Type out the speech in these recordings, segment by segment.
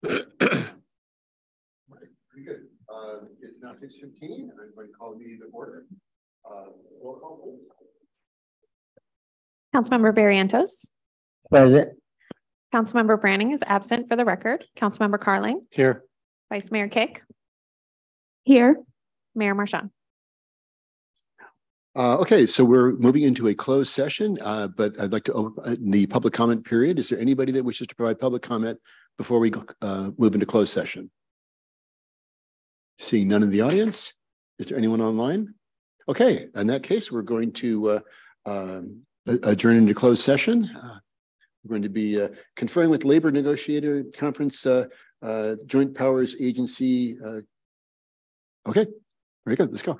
Right, pretty good. It's now 6:15, and I'm going to call the meeting to order. Roll call, please. Councilmember Barrientos. Present. Councilmember Branning is absent for the record. Councilmember Carling. Here. Vice Mayor Kick. Here. Mayor Marchand. Okay, so we're moving into a closed session, but I'd like to open the public comment period. Is there anybody that wishes to provide public comment before we move into closed session? Seeing none in the audience. Is there anyone online? Okay, in that case, we're going to adjourn into closed session. We're going to be conferring with Labor Negotiator Conference Joint Powers Agency. Okay, very good. Let's go.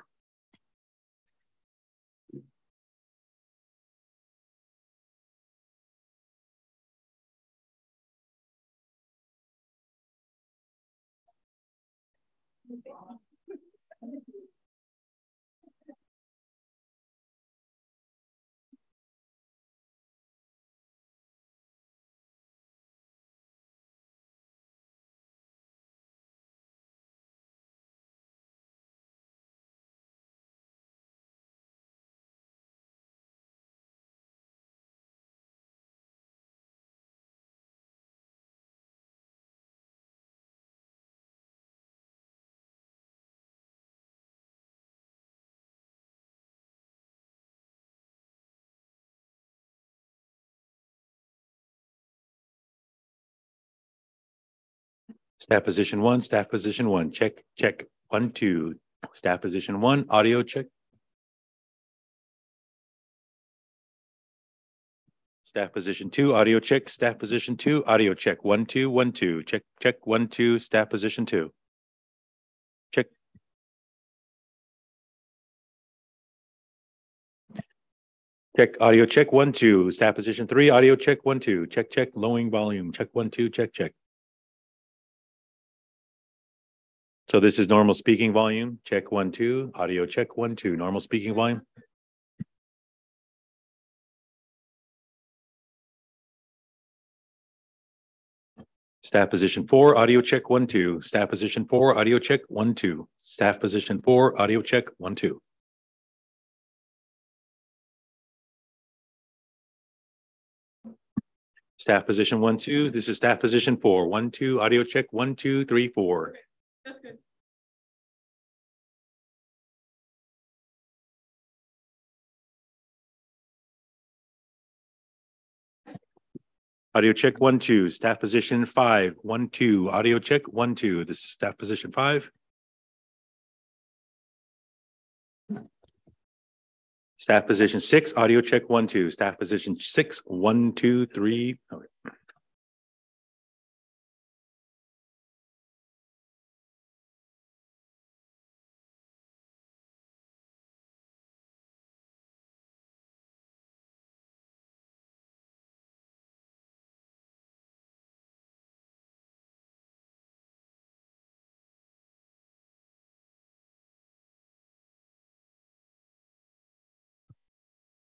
Staff position 1, staff position 1, check, check, 1, 2. Staff position 1, audio check. Staff position 2, audio check, staff position 2, audio check, 1, 2, 1, 2, check, check, 1, 2, staff position 2. Check. Check, audio check, 1, 2, staff position 3, audio check, 1, 2, check, check, lowering volume, check, 1, 2, check, check. So this is normal speaking volume, check, 1, 2, audio check, 1, 2, normal speaking volume. Staff position 4, audio check, 1, 2, staff position 4, audio check, 1, 2, staff position 4, audio check, 1, 2. Staff position 1, 2, this is staff position 4, 1, 2, audio check, 1, 2, 3, 4. That's good. Audio check, 1, 2, staff position 5, 1, 2, audio check, 1, 2, this is staff position 5. Staff position 6, audio check, 1, 2, staff position 6, 1, 2, 3. Okay.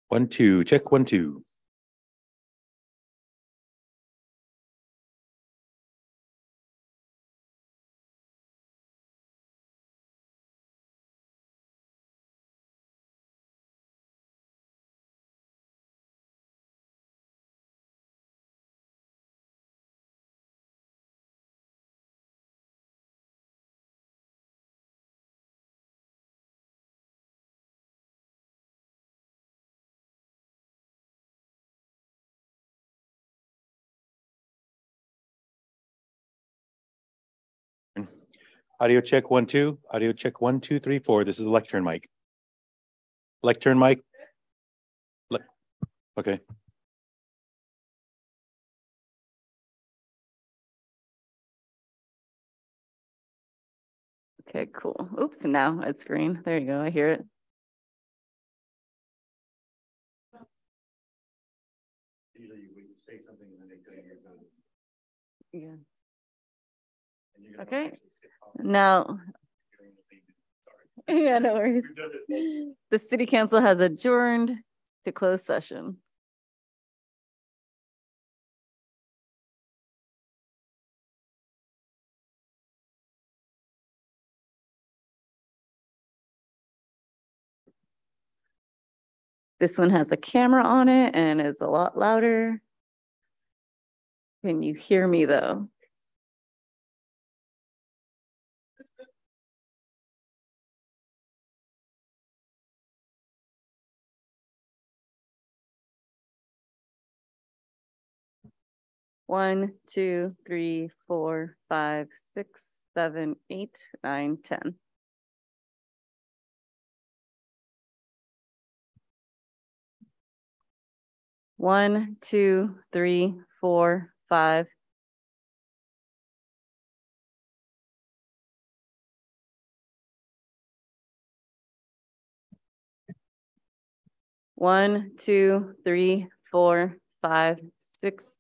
One, two, check, 1, 2. Audio check, 1, 2, audio check, 1, 2, 3, 4. This is the lectern mic. Lectern mic. Okay. Okay, cool. Oops, now it's green. There you go. I hear it. Usually we say something and then they tell you you're Yeah. Okay. Now, yeah, no worries. The city council has adjourned to closed session. This one has a camera on it and is a lot louder. Can you hear me though? One, two, three, 4, 5, 6, 7, 8, 9, 10. One, two, three, 4, 5. One, two, three, 4, 5, 6.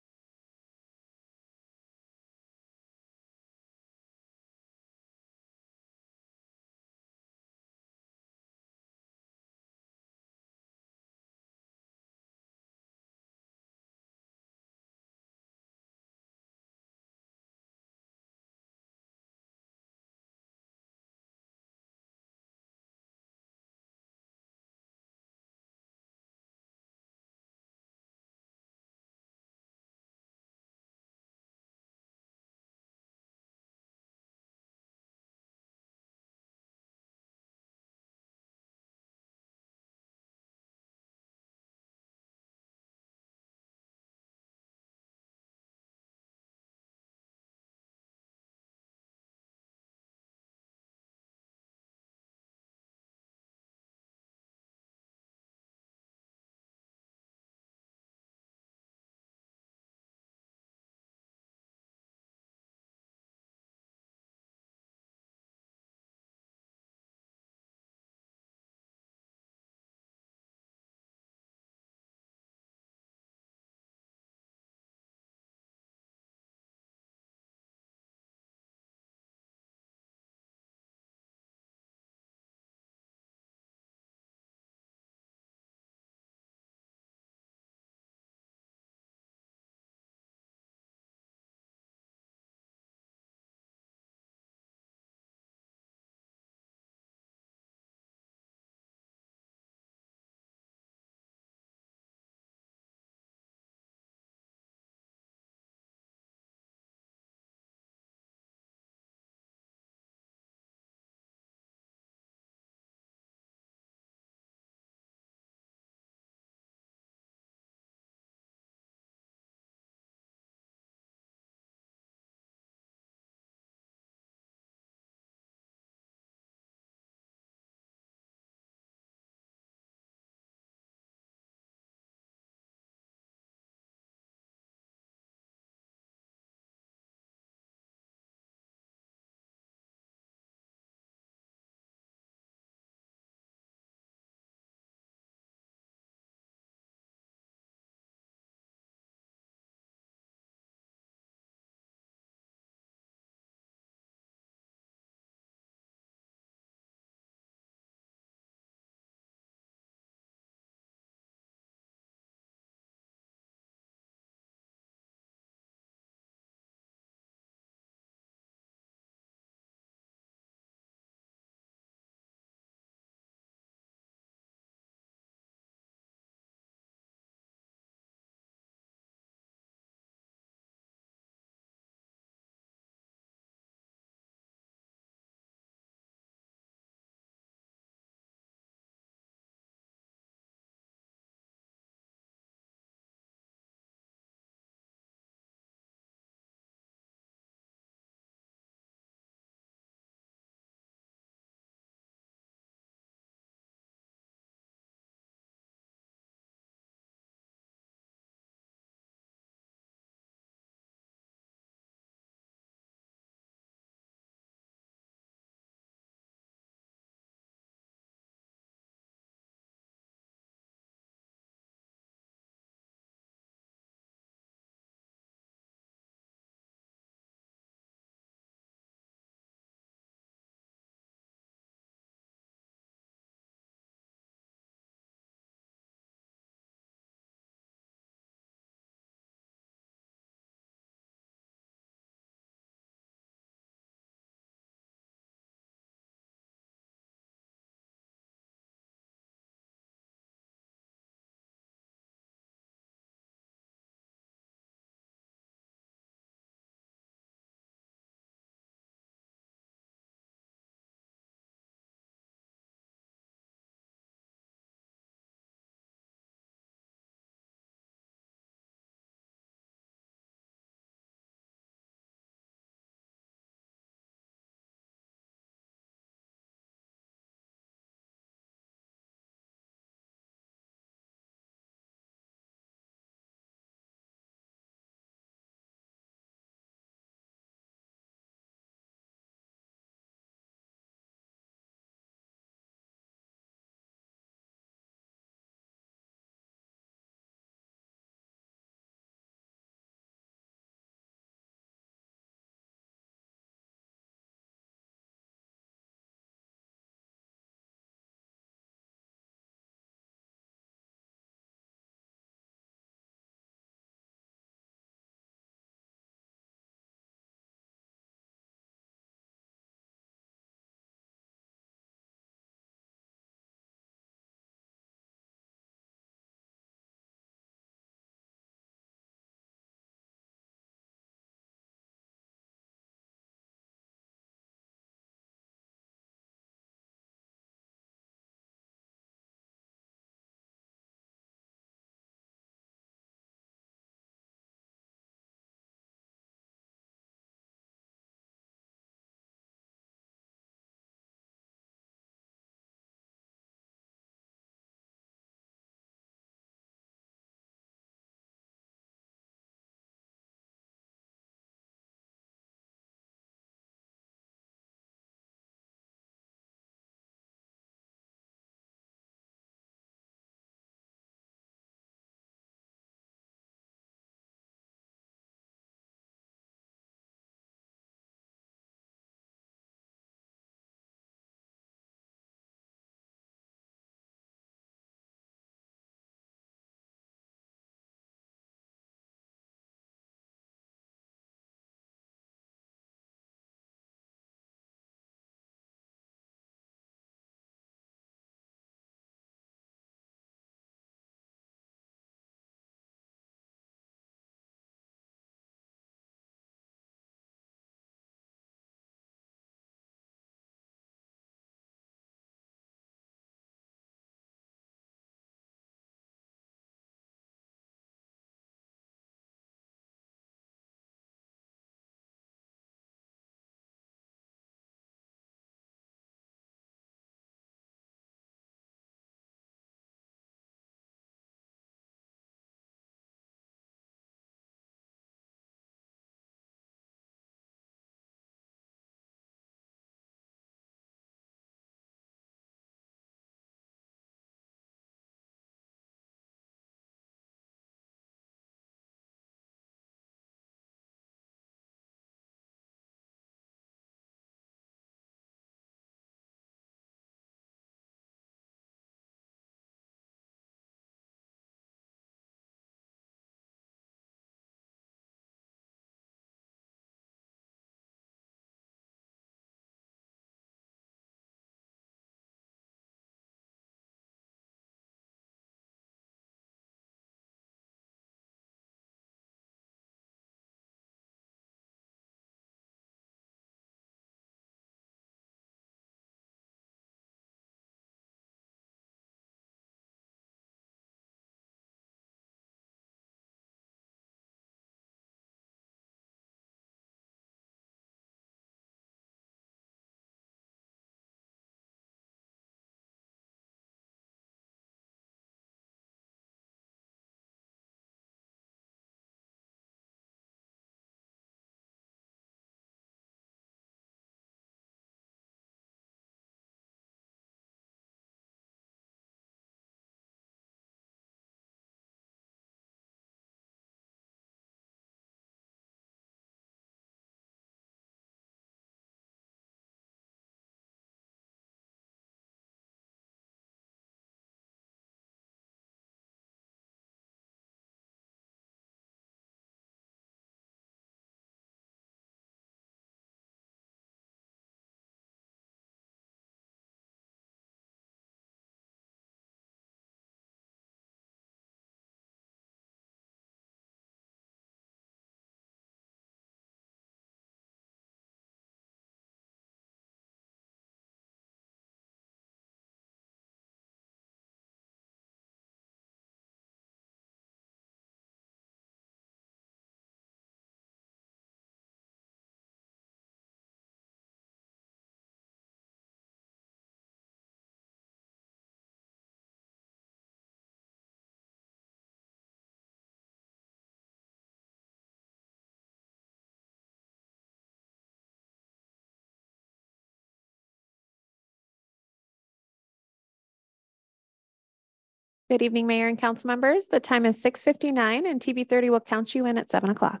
Good evening, Mayor and council members. The time is 6:59 and TV 30 will count you in at 7 o'clock.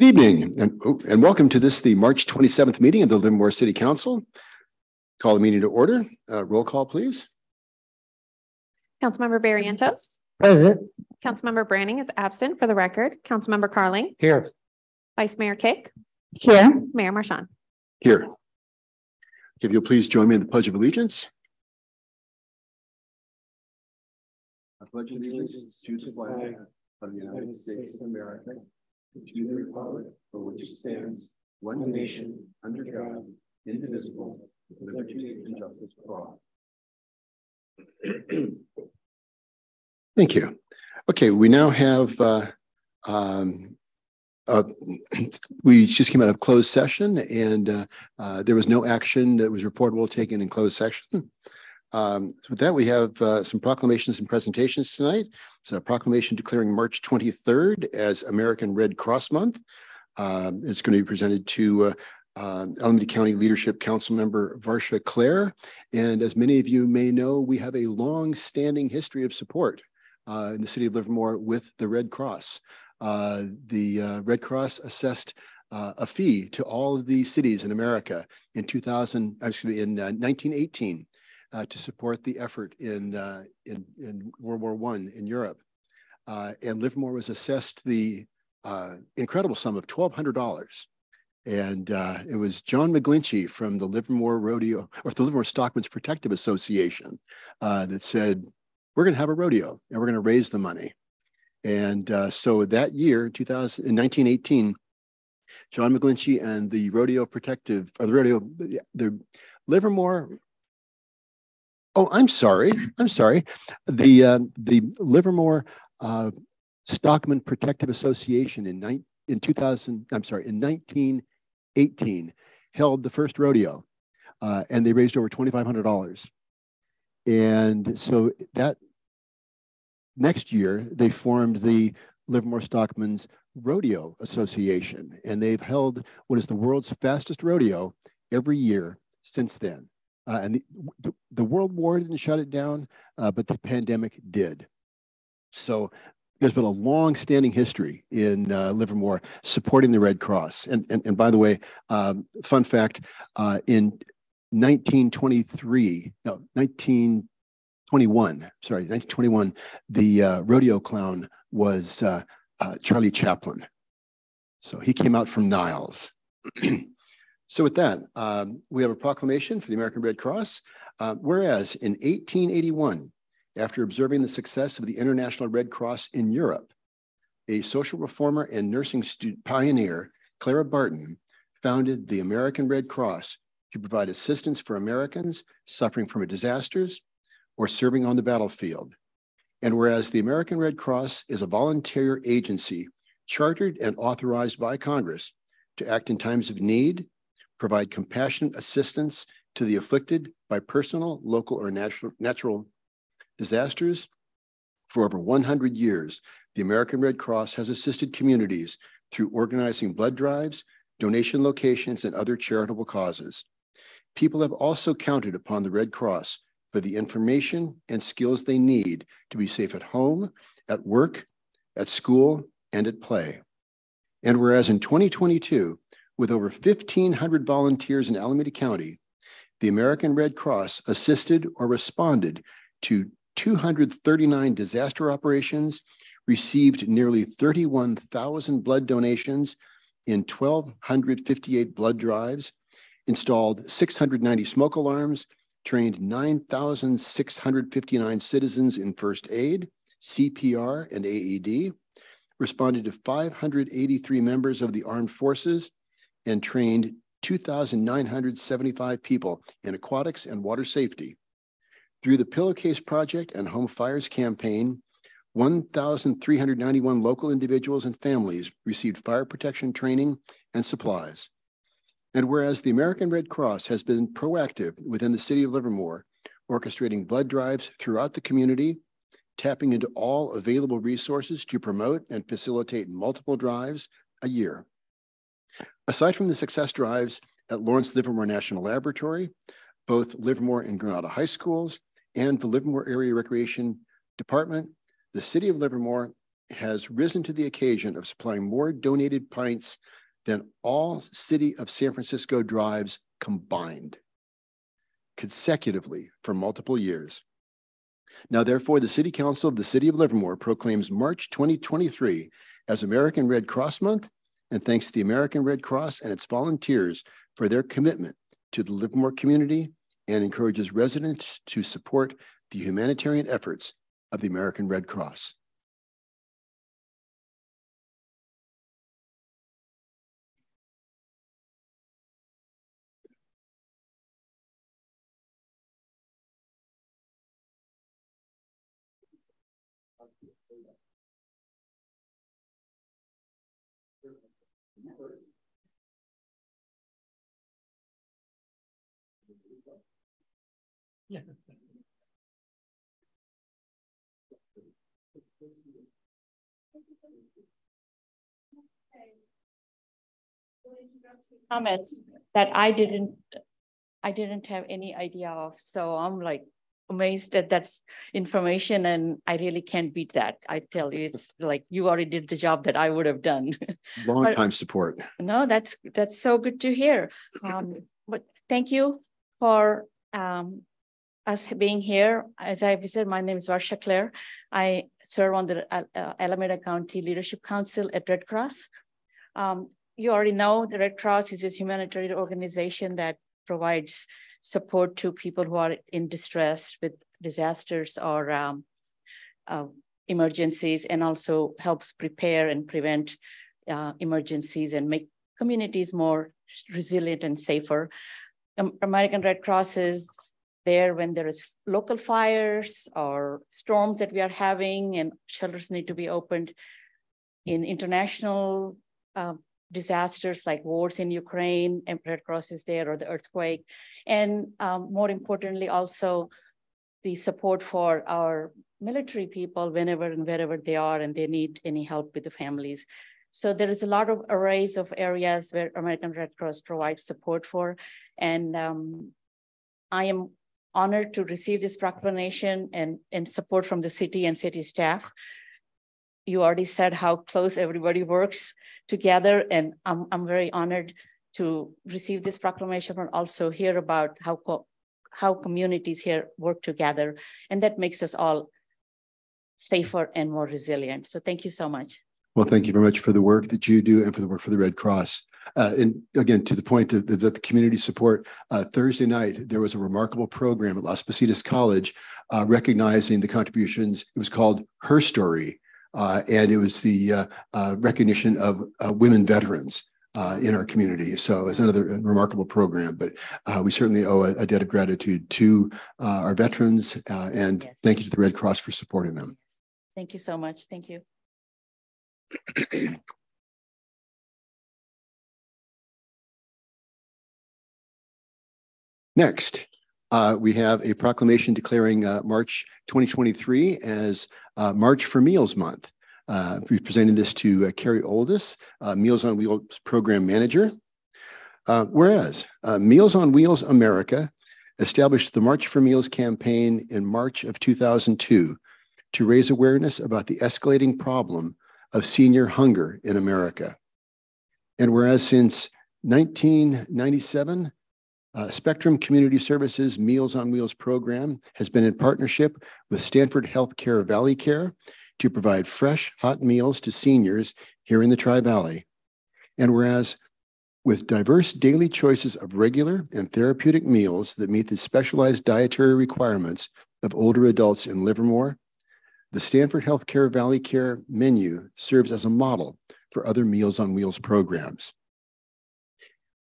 Good evening and welcome to the March 27th meeting of the Livermore City Council. Call the meeting to order. Roll call, please. Councilmember Barrientos. Present. Councilmember Branning is absent for the record. Councilmember Carling. Here. Vice Mayor Kick. Here. Mayor Marchand. Here. If you'll please join me in the Pledge of Allegiance. I pledge allegiance to the flag of the United States of America, to the republic for which it stands, one nation, under God, indivisible, with liberty and justice for all. Thank you. Okay, we now have we just came out of closed session, and there was no action that was reportable taken in closed session. With that, we have some proclamations and presentations tonight. It's a proclamation declaring March 23rd as American Red Cross Month. It's going to be presented to Alameda County Leadership Council Member Varsha Clare. And as many of you may know, we have a long-standing history of support in the city of Livermore with the Red Cross. The Red Cross assessed a fee to all of the cities in America in 1918. To support the effort in World War I in Europe. And Livermore was assessed the incredible sum of $1,200. And it was John McGlinchey from the Livermore Rodeo, or the Livermore Stockmen's Protective Association that said, we're going to have a rodeo and we're going to raise the money. And so that year, in 1918, John McGlinchey and the Livermore. Oh, I'm sorry. The Livermore Stockman Protective Association in 1918 held the first rodeo, and they raised over $2,500. And so that next year they formed the Livermore Stockman's Rodeo Association, and they've held what is the world's fastest rodeo every year since then. And the World War didn't shut it down, but the pandemic did. So there's been a long-standing history in Livermore supporting the Red Cross. And by the way, fun fact, in 1921, the rodeo clown was Charlie Chaplin. So he came out from Niles. So with that, we have a proclamation for the American Red Cross. Whereas in 1881, after observing the success of the International Red Cross in Europe, a social reformer and nursing pioneer, Clara Barton, founded the American Red Cross to provide assistance for Americans suffering from disasters or serving on the battlefield. And whereas the American Red Cross is a volunteer agency chartered and authorized by Congress to act in times of need, provide compassionate assistance to the afflicted by personal, local, or natural disasters. For over 100 years, the American Red Cross has assisted communities through organizing blood drives, donation locations, and other charitable causes. People have also counted upon the Red Cross for the information and skills they need to be safe at home, at work, at school, and at play. And whereas in 2022, with over 1,500 volunteers in Alameda County, the American Red Cross assisted or responded to 239 disaster operations, received nearly 31,000 blood donations in 1,258 blood drives, installed 690 smoke alarms, trained 9,659 citizens in first aid, CPR, and AED, responded to 583 members of the armed forces, and trained 2,975 people in aquatics and water safety. Through the Pillowcase Project and Home Fires campaign, 1,391 local individuals and families received fire protection training and supplies. And whereas the American Red Cross has been proactive within the city of Livermore, orchestrating blood drives throughout the community, tapping into all available resources to promote and facilitate multiple drives a year. Aside from the success drives at Lawrence Livermore National Laboratory, both Livermore and Granada High Schools and the Livermore Area Recreation Department, the city of Livermore has risen to the occasion of supplying more donated pints than all city of San Francisco drives combined, consecutively for multiple years. Now, therefore, the City Council of the City of Livermore proclaims March 2023 as American Red Cross Month, and thanks to the American Red Cross and its volunteers for their commitment to the Livermore community, and encourages residents to support the humanitarian efforts of the American Red Cross. Yeah. Comments that I didn't have any idea of. So I'm like amazed that that's information, and I really can't beat that. I tell you, it's like you already did the job that I would have done. Long time support. No, that's so good to hear. But thank you for us being here. As I said, my name is Varsha Claire. I serve on the Alameda County Leadership Council at Red Cross. You already know the Red Cross is a humanitarian organization that provides support to people who are in distress with disasters or emergencies, and also helps prepare and prevent emergencies and make communities more resilient and safer. American Red Cross is there when there is local fires or storms that we are having and shelters need to be opened. In international disasters like wars in Ukraine, and Red Cross is there, or the earthquake. And more importantly, also the support for our military people whenever and wherever they are and they need any help with the families. So there is a lot of arrays of areas where American Red Cross provides support for. And I am honored to receive this proclamation and support from the city and city staff. You already said how close everybody works together, and I'm very honored to receive this proclamation and also hear about how communities here work together, and that makes us all safer and more resilient. So thank you so much. Well, thank you very much for the work that you do and for the work for the Red Cross. And again, to the point of the community support, Thursday night, there was a remarkable program at Las Positas College recognizing the contributions. It was called Her Story, and it was the recognition of women veterans in our community. So it's another remarkable program, but we certainly owe a debt of gratitude to our veterans, and yes, thank you to the Red Cross for supporting them. Thank you so much. Thank you. Next, we have a proclamation declaring March 2023 as March for Meals Month. We're presenting this to Carrie Oldis, Meals on Wheels Program Manager. Whereas Meals on Wheels America established the March for Meals campaign in March of 2002 to raise awareness about the escalating problem of senior hunger in America. And whereas since 1997, Spectrum Community Services Meals on Wheels program has been in partnership with Stanford Healthcare Valley Care to provide fresh, hot meals to seniors here in the Tri-Valley. And whereas with diverse daily choices of regular and therapeutic meals that meet the specialized dietary requirements of older adults in Livermore, The Stanford Healthcare Valley Care menu serves as a model for other Meals on Wheels programs.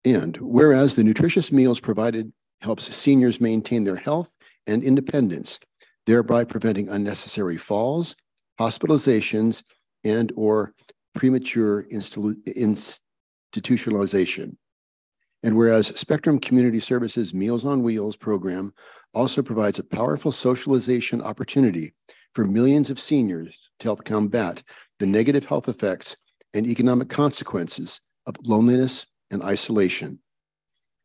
And whereas the nutritious meals provided helps seniors maintain their health and independence, thereby preventing unnecessary falls, hospitalizations, and/or premature institutionalization. And whereas Spectrum Community Services Meals on Wheels program also provides a powerful socialization opportunity for millions of seniors to help combat the negative health effects and economic consequences of loneliness and isolation.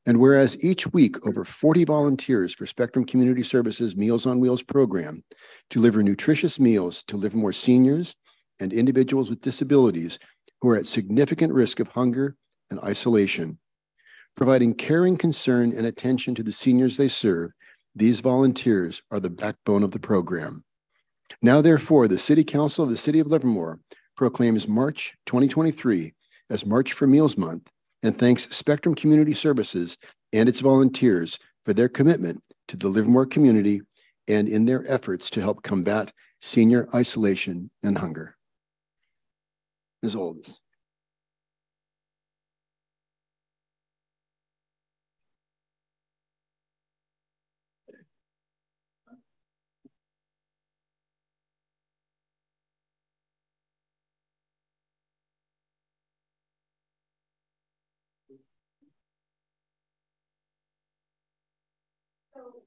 And whereas each week over 40 volunteers for Spectrum Community Services Meals on Wheels program deliver nutritious meals to Livermore seniors and individuals with disabilities who are at significant risk of hunger and isolation. Providing caring concern and attention to the seniors they serve, these volunteers are the backbone of the program. Now, therefore, the City Council of the City of Livermore proclaims March 2023 as March for Meals Month and thanks Spectrum Community Services and its volunteers for their commitment to the Livermore community and in their efforts to help combat senior isolation and hunger. Ms. Olds.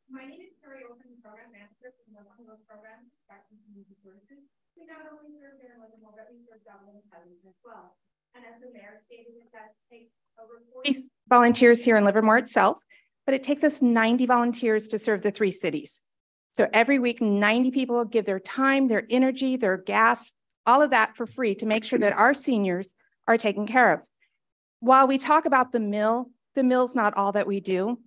My name is Carrie Olsen, Program Manager for the One of those programs, Spectrum Community Services. We not only serve here in Livermore, but we serve Dublin and Covington as well. And as the mayor stated, it does take over 40 volunteers here in Livermore itself, but it takes us 90 volunteers to serve the 3 cities. So every week, 90 people give their time, their energy, their gas, all of that for free to make sure that our seniors are taken care of. While we talk about the mill's not all that we do.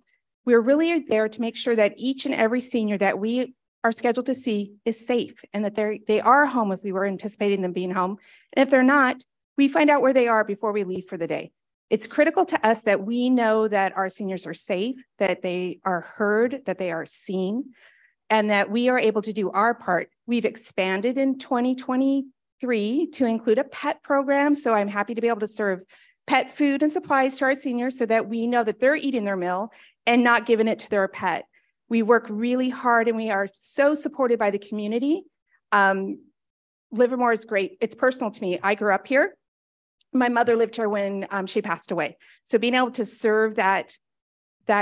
We're really there to make sure that each and every senior that we are scheduled to see is safe and that they are home if we were anticipating them being home. And if they're not, we find out where they are before we leave for the day. It's critical to us that we know that our seniors are safe, that they are heard, that they are seen, and that we are able to do our part. We've expanded in 2023 to include a pet program. So I'm happy to be able to serve pet food and supplies to our seniors so that we know that they're eating their meal and not giving it to their pet. We work really hard and we are so supported by the community. Livermore is great. It's personal to me. I grew up here. My mother lived here when she passed away. So being able to serve that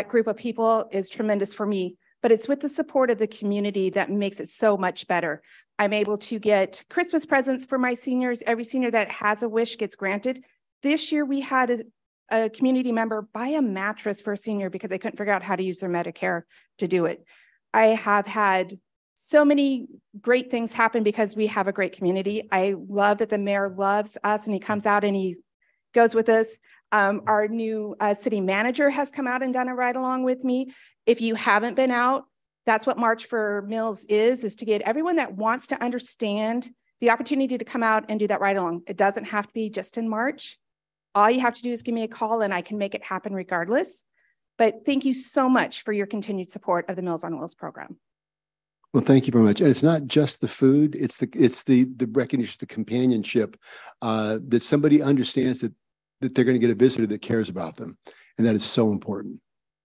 group of people is tremendous for me, but it's with the support of the community that makes it so much better. I'm able to get Christmas presents for my seniors. Every senior that has a wish gets granted. This year we had a community member buy a mattress for a senior because they couldn't figure out how to use their Medicare to do it. I have had so many great things happen because we have a great community. I love that the mayor loves us and he comes out and he goes with us. Our new city manager has come out and done a ride along with me. If you haven't been out, that's what March for Meals is to get everyone that wants to understand the opportunity to come out and do that ride along. It doesn't have to be just in March. All you have to do is give me a call and I can make it happen regardless. But thank you so much for your continued support of the Meals on Wheels program. Well, thank you very much. And it's not just the food, it's the recognition, the companionship, that somebody understands that they're going to get a visitor that cares about them. And that is so important.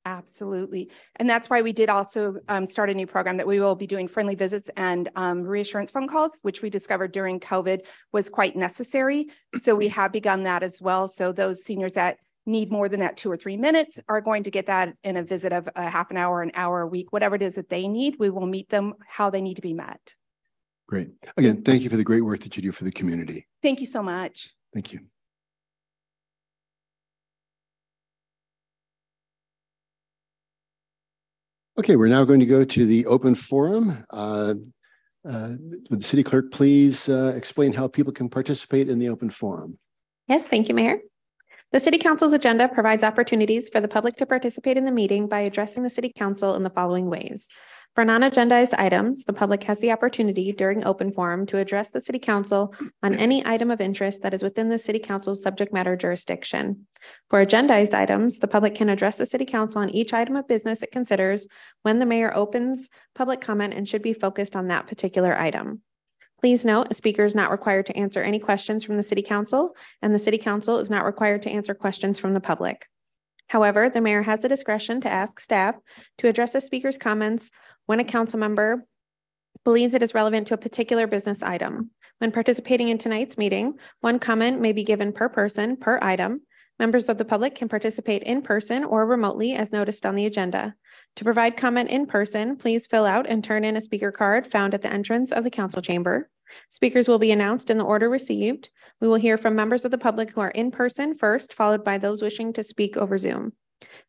Absolutely. And that's why we did also start a new program that we will be doing friendly visits and reassurance phone calls, which we discovered during COVID was quite necessary. So we have begun that as well. So those seniors that need more than that 2 or 3 minutes are going to get that in a visit of a half an hour, an hour a week, whatever it is that they need. We will meet them how they need to be met. Great. Again, thank you for the great work that you do for the community. Thank you so much. Thank you. Okay, we're now going to go to the open forum. Would the city clerk please explain how people can participate in the open forum? Yes, thank you, Mayor. The City Council's agenda provides opportunities for the public to participate in the meeting by addressing the City Council in the following ways. For non-agendized items, the public has the opportunity during open forum to address the City Council on any item of interest that is within the City Council's subject matter jurisdiction. For agendized items, the public can address the City Council on each item of business it considers when the mayor opens public comment and should be focused on that particular item. Please note, a speaker is not required to answer any questions from the City Council, and the City Council is not required to answer questions from the public. However, the mayor has the discretion to ask staff to address a speaker's comments when a council member believes it is relevant to a particular business item. When participating in tonight's meeting, one comment may be given per person per item. Members of the public can participate in person or remotely as noticed on the agenda. To provide comment in person, please fill out and turn in a speaker card found at the entrance of the council chamber. Speakers will be announced in the order received. We will hear from members of the public who are in person first, followed by those wishing to speak over Zoom.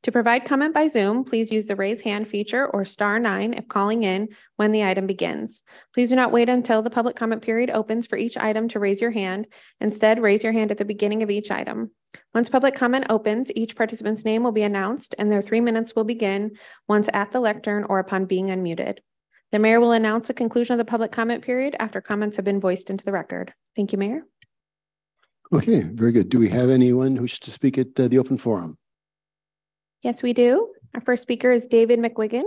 To provide comment by Zoom, please use the raise hand feature or *9 if calling in when the item begins. Please do not wait until the public comment period opens for each item to raise your hand. Instead, raise your hand at the beginning of each item. Once public comment opens, each participant's name will be announced and their 3 minutes will begin once at the lectern or upon being unmuted. The mayor will announce the conclusion of the public comment period after comments have been voiced into the record. Thank you, Mayor. Okay, very good. Do we have anyone who wishes to speak at the open forum? Yes, we do. Our first speaker is David McWiggin.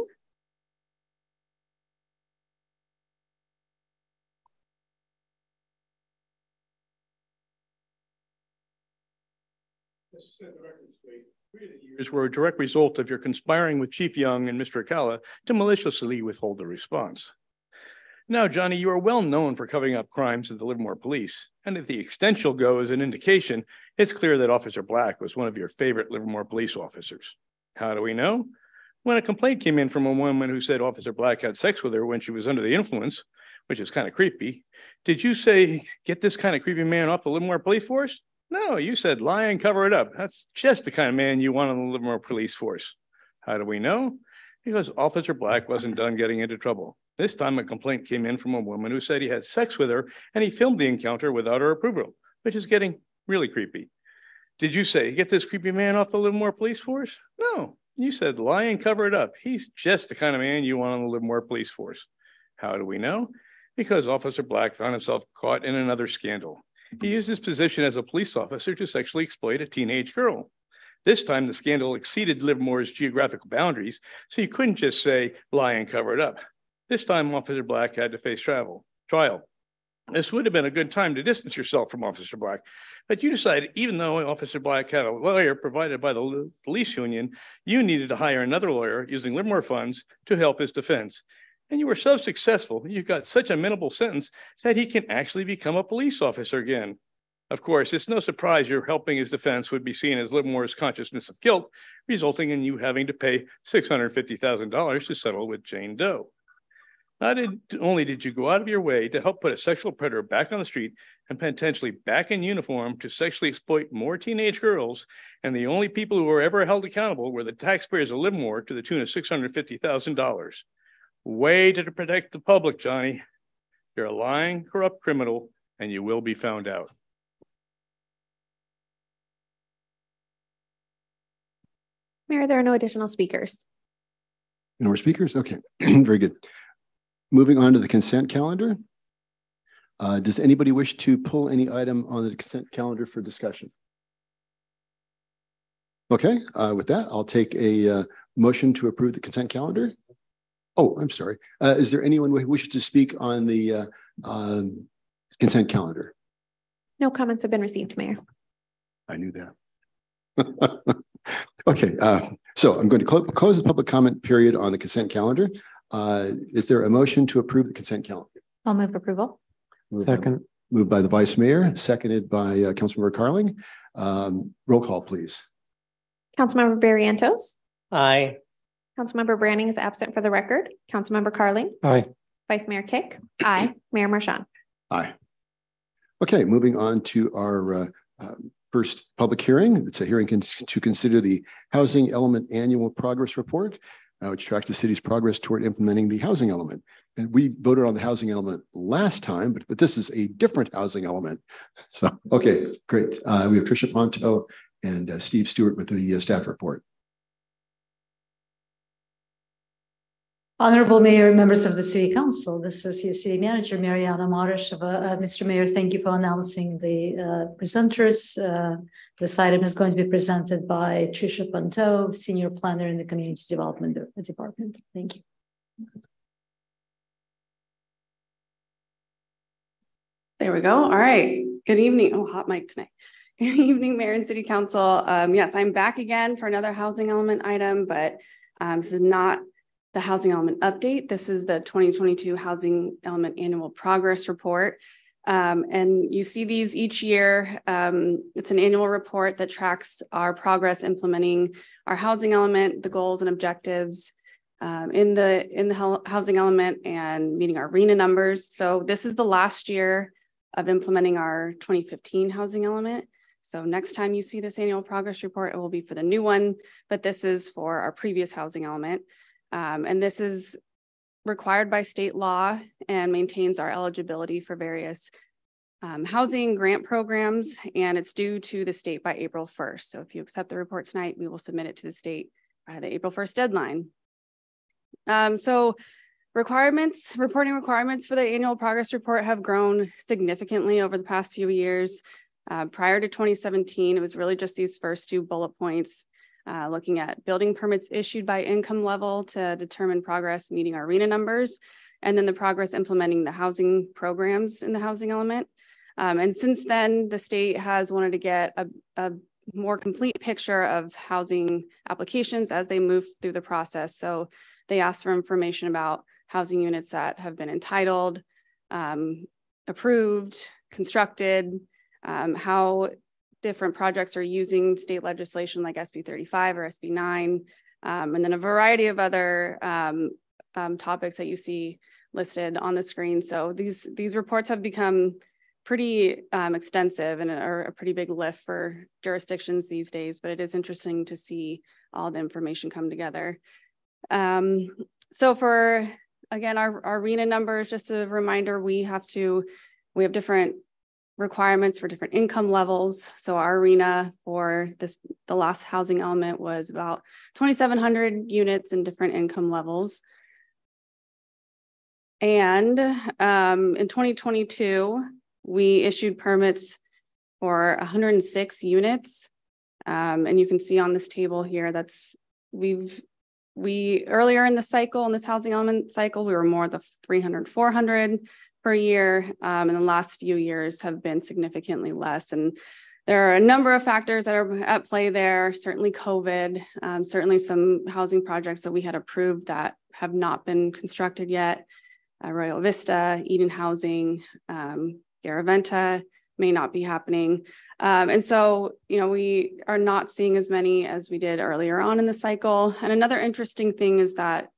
Years were a direct result of your conspiring with Chief Young and Mr. Akala to maliciously withhold the response. Now, Johnny, you are well known for covering up crimes at the Livermore Police, and if the extent shall go as an indication, it's clear that Officer Black was one of your favorite Livermore police officers. How do we know? When a complaint came in from a woman who said Officer Black had sex with her when she was under the influence, which is kind of creepy, did you say, get this kind of creepy man off the Livermore Police Force? No, you said lie and cover it up. That's just the kind of man you want on the Livermore Police Force. How do we know? Because Officer Black wasn't done getting into trouble. This time a complaint came in from a woman who said he had sex with her and he filmed the encounter without her approval, which is getting really creepy. Did you say, get this creepy man off the Livermore Police Force? No, you said lie and cover it up. He's just the kind of man you want on the Livermore Police Force. How do we know? Because Officer Black found himself caught in another scandal. He used his position as a police officer to sexually exploit a teenage girl. This time, the scandal exceeded Livermore's geographical boundaries, so you couldn't just say, lie and cover it up. This time, Officer Black had to face trial. This would have been a good time to distance yourself from Officer Black, but you decided, even though Officer Black had a lawyer provided by the police union, you needed to hire another lawyer using Livermore funds to help his defense. And you were so successful, you got such a minimal sentence that he can actually become a police officer again. Of course, it's no surprise your helping his defense would be seen as Livermore's consciousness of guilt, resulting in you having to pay $650,000 to settle with Jane Doe. Not only did you go out of your way to help put a sexual predator back on the street and potentially back in uniform to sexually exploit more teenage girls, and the only people who were ever held accountable were the taxpayers of Livermore to the tune of $650,000. Way to protect the public, Johnny. You're a lying, corrupt criminal, and you will be found out. Mayor, there are no additional speakers. No more speakers? Okay, very good. Moving on to the consent calendar. Does anybody wish to pull any item on the consent calendar for discussion? Okay, with that, I'll take a motion to approve the consent calendar. Oh, I'm sorry. Is there anyone who wishes to speak on the consent calendar? No comments have been received, Mayor. I knew that. Okay, so I'm going to close the public comment period on the consent calendar. Is there a motion to approve the consent calendar? I'll move approval. Second. Moved by the Vice Mayor, seconded by Councilmember Carling. Roll call, please. Councilmember Barrientos. Aye. Councilmember Branning is absent for the record. Councilmember Carling. Aye. Vice Mayor Kick. Aye. Mayor Marchand. Aye. Okay, moving on to our first public hearing. It's a hearing to consider the Housing Element Annual Progress Report, which tracks the city's progress toward implementing the housing element. And we voted on the housing element last time, but this is a different housing element. So, okay, great. We have Tricia Ponto and Steve Stewart with the staff report. Honorable Mayor, members of the City Council, this is your City Manager, Mariana Marasheva. Mr. Mayor, thank you for announcing the presenters. This item is going to be presented by Tricia Ponto, Senior Planner in the Community Development Department. Thank you. There we go. All right. Good evening. Oh, hot mic tonight. Good evening, Mayor and City Council. Yes, I'm back again for another housing element item, but this is not the housing element update. This is the 2022 housing element annual progress report. And you see these each year. It's an annual report that tracks our progress implementing our housing element, the goals and objectives in the housing element and meeting our RHNA numbers. So this is the last year of implementing our 2015 housing element. So next time you see this annual progress report, it will be for the new one, but this is for our previous housing element. And this is required by state law and maintains our eligibility for various housing grant programs, and it's due to the state by April 1st. So if you accept the report tonight, we will submit it to the state by the April 1st deadline. So reporting requirements for the annual progress report have grown significantly over the past few years. Prior to 2017, it was really just these first two bullet points, looking at building permits issued by income level to determine progress meeting our RHNA numbers, and then the progress implementing the housing programs in the housing element. And since then, the state has wanted to get a more complete picture of housing applications as they move through the process. So they asked for information about housing units that have been entitled, approved, constructed, how different projects are using state legislation like SB 35 or SB 9, and then a variety of other topics that you see listed on the screen. So these reports have become pretty extensive and are a pretty big lift for jurisdictions these days, but it is interesting to see all the information come together. So for, again, our RHNA numbers, just a reminder, we have different requirements for different income levels. So our RHNA for the last housing element was about 2,700 units in different income levels. And in 2022, we issued permits for 106 units. And you can see on this table here, we earlier in the cycle, in this housing element cycle, we were more the 300, 400 per year. And the last few years have been significantly less. And there are a number of factors that are at play there. Certainly COVID, certainly some housing projects that we had approved that have not been constructed yet. Royal Vista, Eden Housing, Garaventa may not be happening. And so, we are not seeing as many as we did earlier on in the cycle. And another interesting thing is that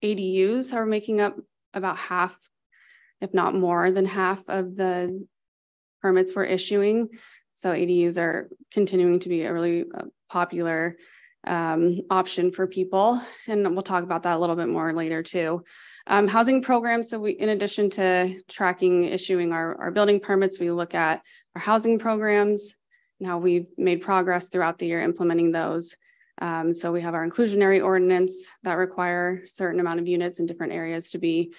ADUs are making up about half, if not more than half of the permits we're issuing. So ADUs are continuing to be a really popular option for people. And we'll talk about that a little bit more later too. Housing programs. So in addition to tracking, issuing our building permits, we look at our housing programs and how we've made progress throughout the year implementing those. So we have our inclusionary ordinance that require a certain amount of units in different areas to be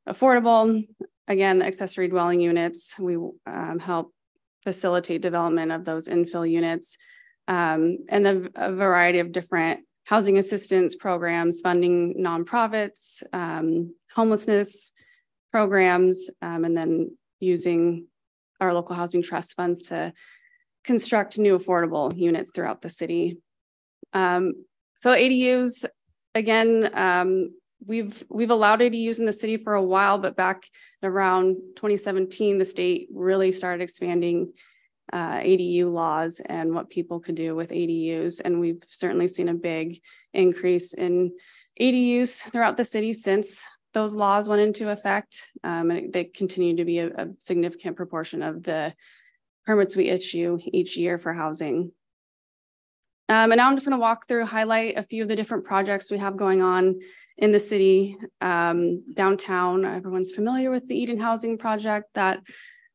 affordable. Again, the accessory dwelling units, we help facilitate development of those infill units, and then a variety of different housing assistance programs, funding nonprofits, homelessness programs, and then using our local housing trust funds to construct new affordable units throughout the city. So ADUs, again, we've allowed ADUs in the city for a while, but back around 2017, the state really started expanding ADU laws and what people could do with ADUs. And we've certainly seen a big increase in ADUs throughout the city since those laws went into effect. And they continue to be a significant proportion of the permits we issue each year for housing. And now I'm just going to highlight a few of the different projects we have going on in the city. Downtown, everyone's familiar with the Eden Housing project that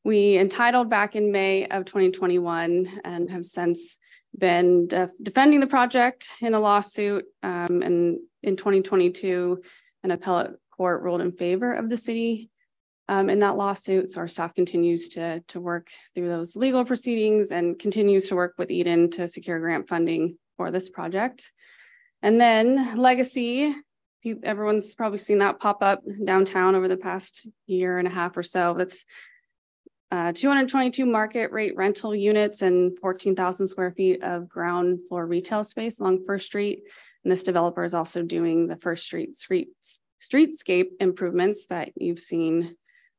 we entitled back in May of 2021 and have since been defending the project in a lawsuit. And in 2022, an appellate court ruled in favor of the city in that lawsuit. So our staff continues to work through those legal proceedings and continues to work with Eden to secure grant funding for this project. And then Legacy, everyone's probably seen that pop up downtown over the past year and a half or so. That's 222 market rate rental units and 14,000 square feet of ground floor retail space along First Street. And this developer is also doing the First Street streetscape improvements that you've seen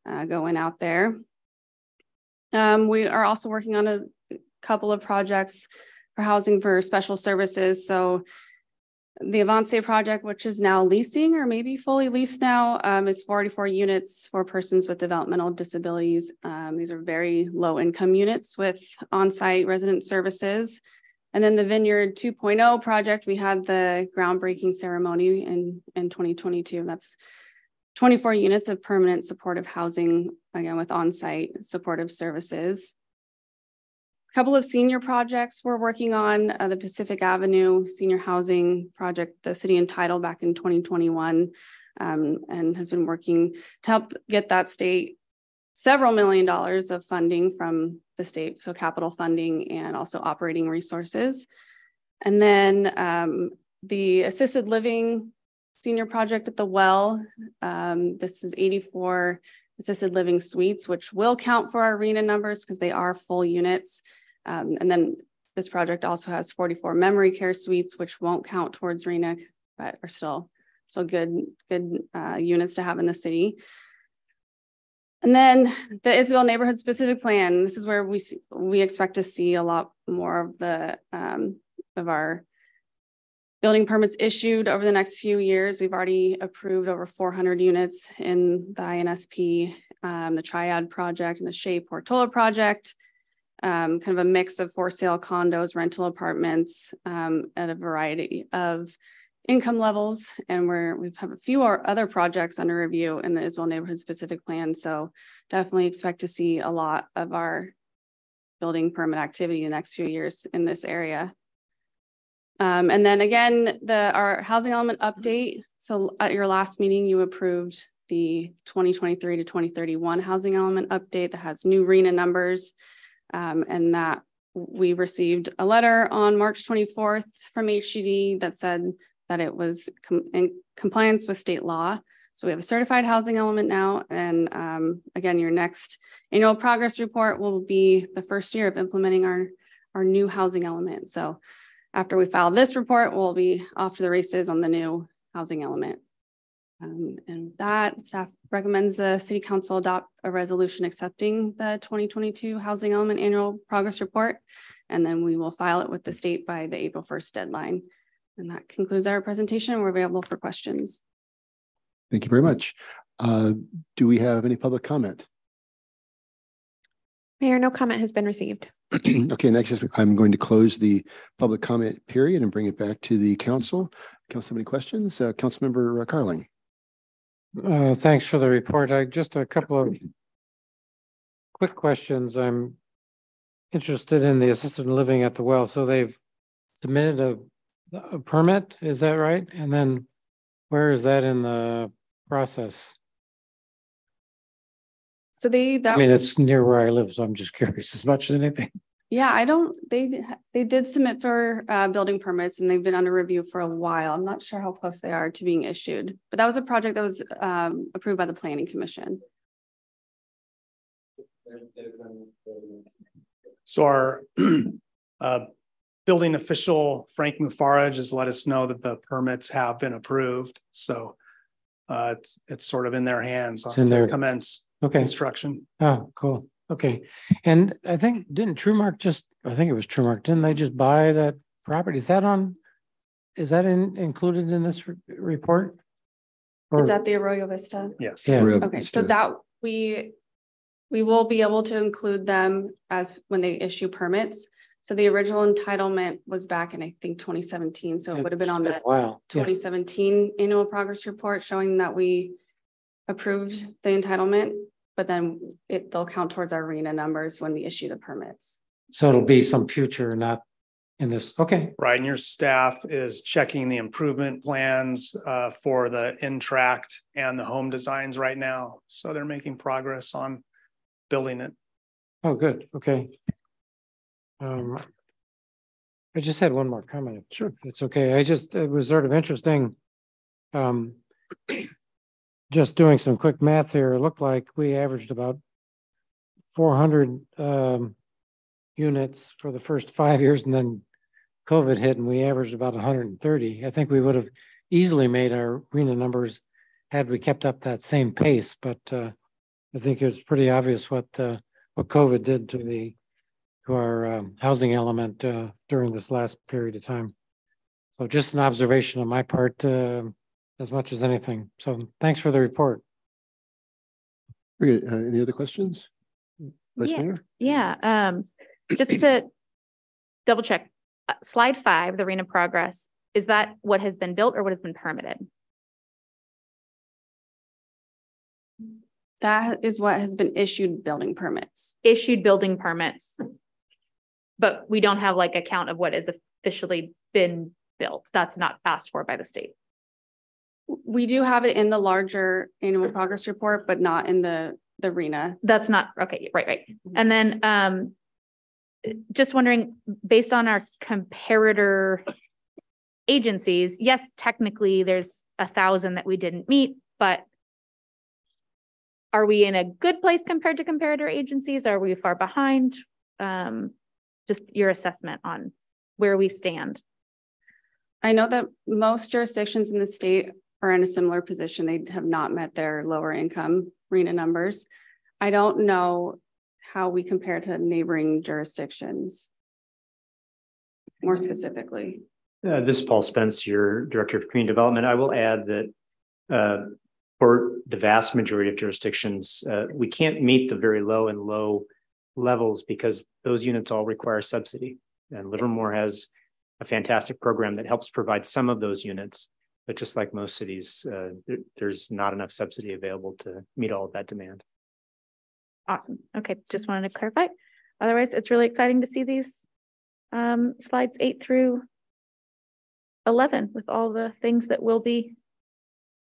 going out there. We are also working on a couple of projects for housing for special services. So the Avance project, which is now leasing or maybe fully leased now, is 44 units for persons with developmental disabilities. These are very low income units with on-site resident services. And then the Vineyard 2.0 project, we had the groundbreaking ceremony in 2022. That's 24 units of permanent supportive housing, again, with on-site supportive services. A couple of senior projects we're working on, the Pacific Avenue Senior Housing Project, the city entitled back in 2021, and has been working to help get that state several $1 million of funding from the state, so capital funding and also operating resources. And then the assisted living senior project at the Well, this is 84 assisted living suites, which will count for our RHNA numbers because they are full units. And then this project also has 44 memory care suites, which won't count towards RHNA, but are still good units to have in the city. And then the Isabel neighborhood specific plan. This is where we expect to see a lot more of the of our building permits issued over the next few years. We've already approved over 400 units in the INSP, the Triad project, and the Shea Portola project. Kind of a mix of for sale condos, rental apartments at a variety of income levels. And we have a few other projects under review in the Isabel neighborhood specific plan. So definitely expect to see a lot of our building permit activity in the next few years in this area. And then again, our housing element update. So at your last meeting, you approved the 2023 to 2031 housing element update that has new RHNA numbers. And that we received a letter on March 24th from HCD that said that it was in compliance with state law. So we have a certified housing element now. And again, your next annual progress report will be the first year of implementing our new housing element. So after we file this report, we'll be off to the races on the new housing element. And that staff recommends the City Council adopt a resolution accepting the 2022 Housing Element Annual Progress Report, and then we will file it with the state by the April 1st deadline. And that concludes our presentation. We're available for questions. Thank you very much. Do we have any public comment? Mayor, no comment has been received. Okay, next I'm going to close the public comment period and bring it back to the council. Council, any questions? Councilmember Carling. Thanks for the report. Just a couple of quick questions. I'm interested in the assisted living at the Well. So they've submitted a permit, is that right? And then where is that in the process? So I mean, it's near where I live, so I'm just curious as much as anything. Yeah, they did submit for building permits and they've been under review for a while. I'm not sure how close they are to being issued, but that was a project that was approved by the Planning Commission. So our building official, Frank Mufaraj, has let us know that the permits have been approved. So it's sort of in their hands to commence construction. Oh, cool. Okay. And I think, didn't Trumark I think it was Trumark, didn't they just buy that property? Is that included in this report? Or, is that the Arroyo Vista? Yes. Yeah. Okay. So that we will be able to include them as when they issue permits. So the original entitlement was back in, I think, 2017. So it would have been on the 2017 annual progress report showing that we approved the entitlement, but then they'll count towards our RHNA numbers when we issue the permits. So it'll be some future, not in this. Okay. Right. And your staff is checking the improvement plans for the in-tract and the home designs right now. So they're making progress on building it. Oh, good. Okay. I just had one more comment. Sure. It's okay. It was sort of interesting. Just doing some quick math here, it looked like we averaged about 400 units for the first 5 years, and then COVID hit and we averaged about 130. I think we would have easily made our arena numbers had we kept up that same pace, but I think it's pretty obvious what COVID did to our housing element during this last period of time. So just an observation on my part as much as anything. So thanks for the report. Very good. Any other questions? Vice Mayor? Yeah. Just to double check, slide 5, the arena progress, is that what has been built or what has been permitted? That is what has been issued building permits. Issued building permits, but we don't have like a count of what has officially been built. That's not asked for by the state. We do have it in the larger annual progress report, but not in the arena. That's not, okay, right. And then just wondering, based on our comparator agencies, yes, technically there's 1,000 that we didn't meet, but are we in a good place compared to comparator agencies? Are we far behind? Just your assessment on where we stand. I know that most jurisdictions in the state are in a similar position. They have not met their lower income arena numbers. I don't know how we compare to neighboring jurisdictions more specifically. This is Paul Spence, your Director of Community Development. I will add that for the vast majority of jurisdictions, we can't meet the very low and low levels because those units all require subsidy. And Livermore has a fantastic program that helps provide some of those units. But just like most cities, there's not enough subsidy available to meet all of that demand. Awesome. Okay, just wanted to clarify. Otherwise, it's really exciting to see these slides 8 through 11 with all the things that will be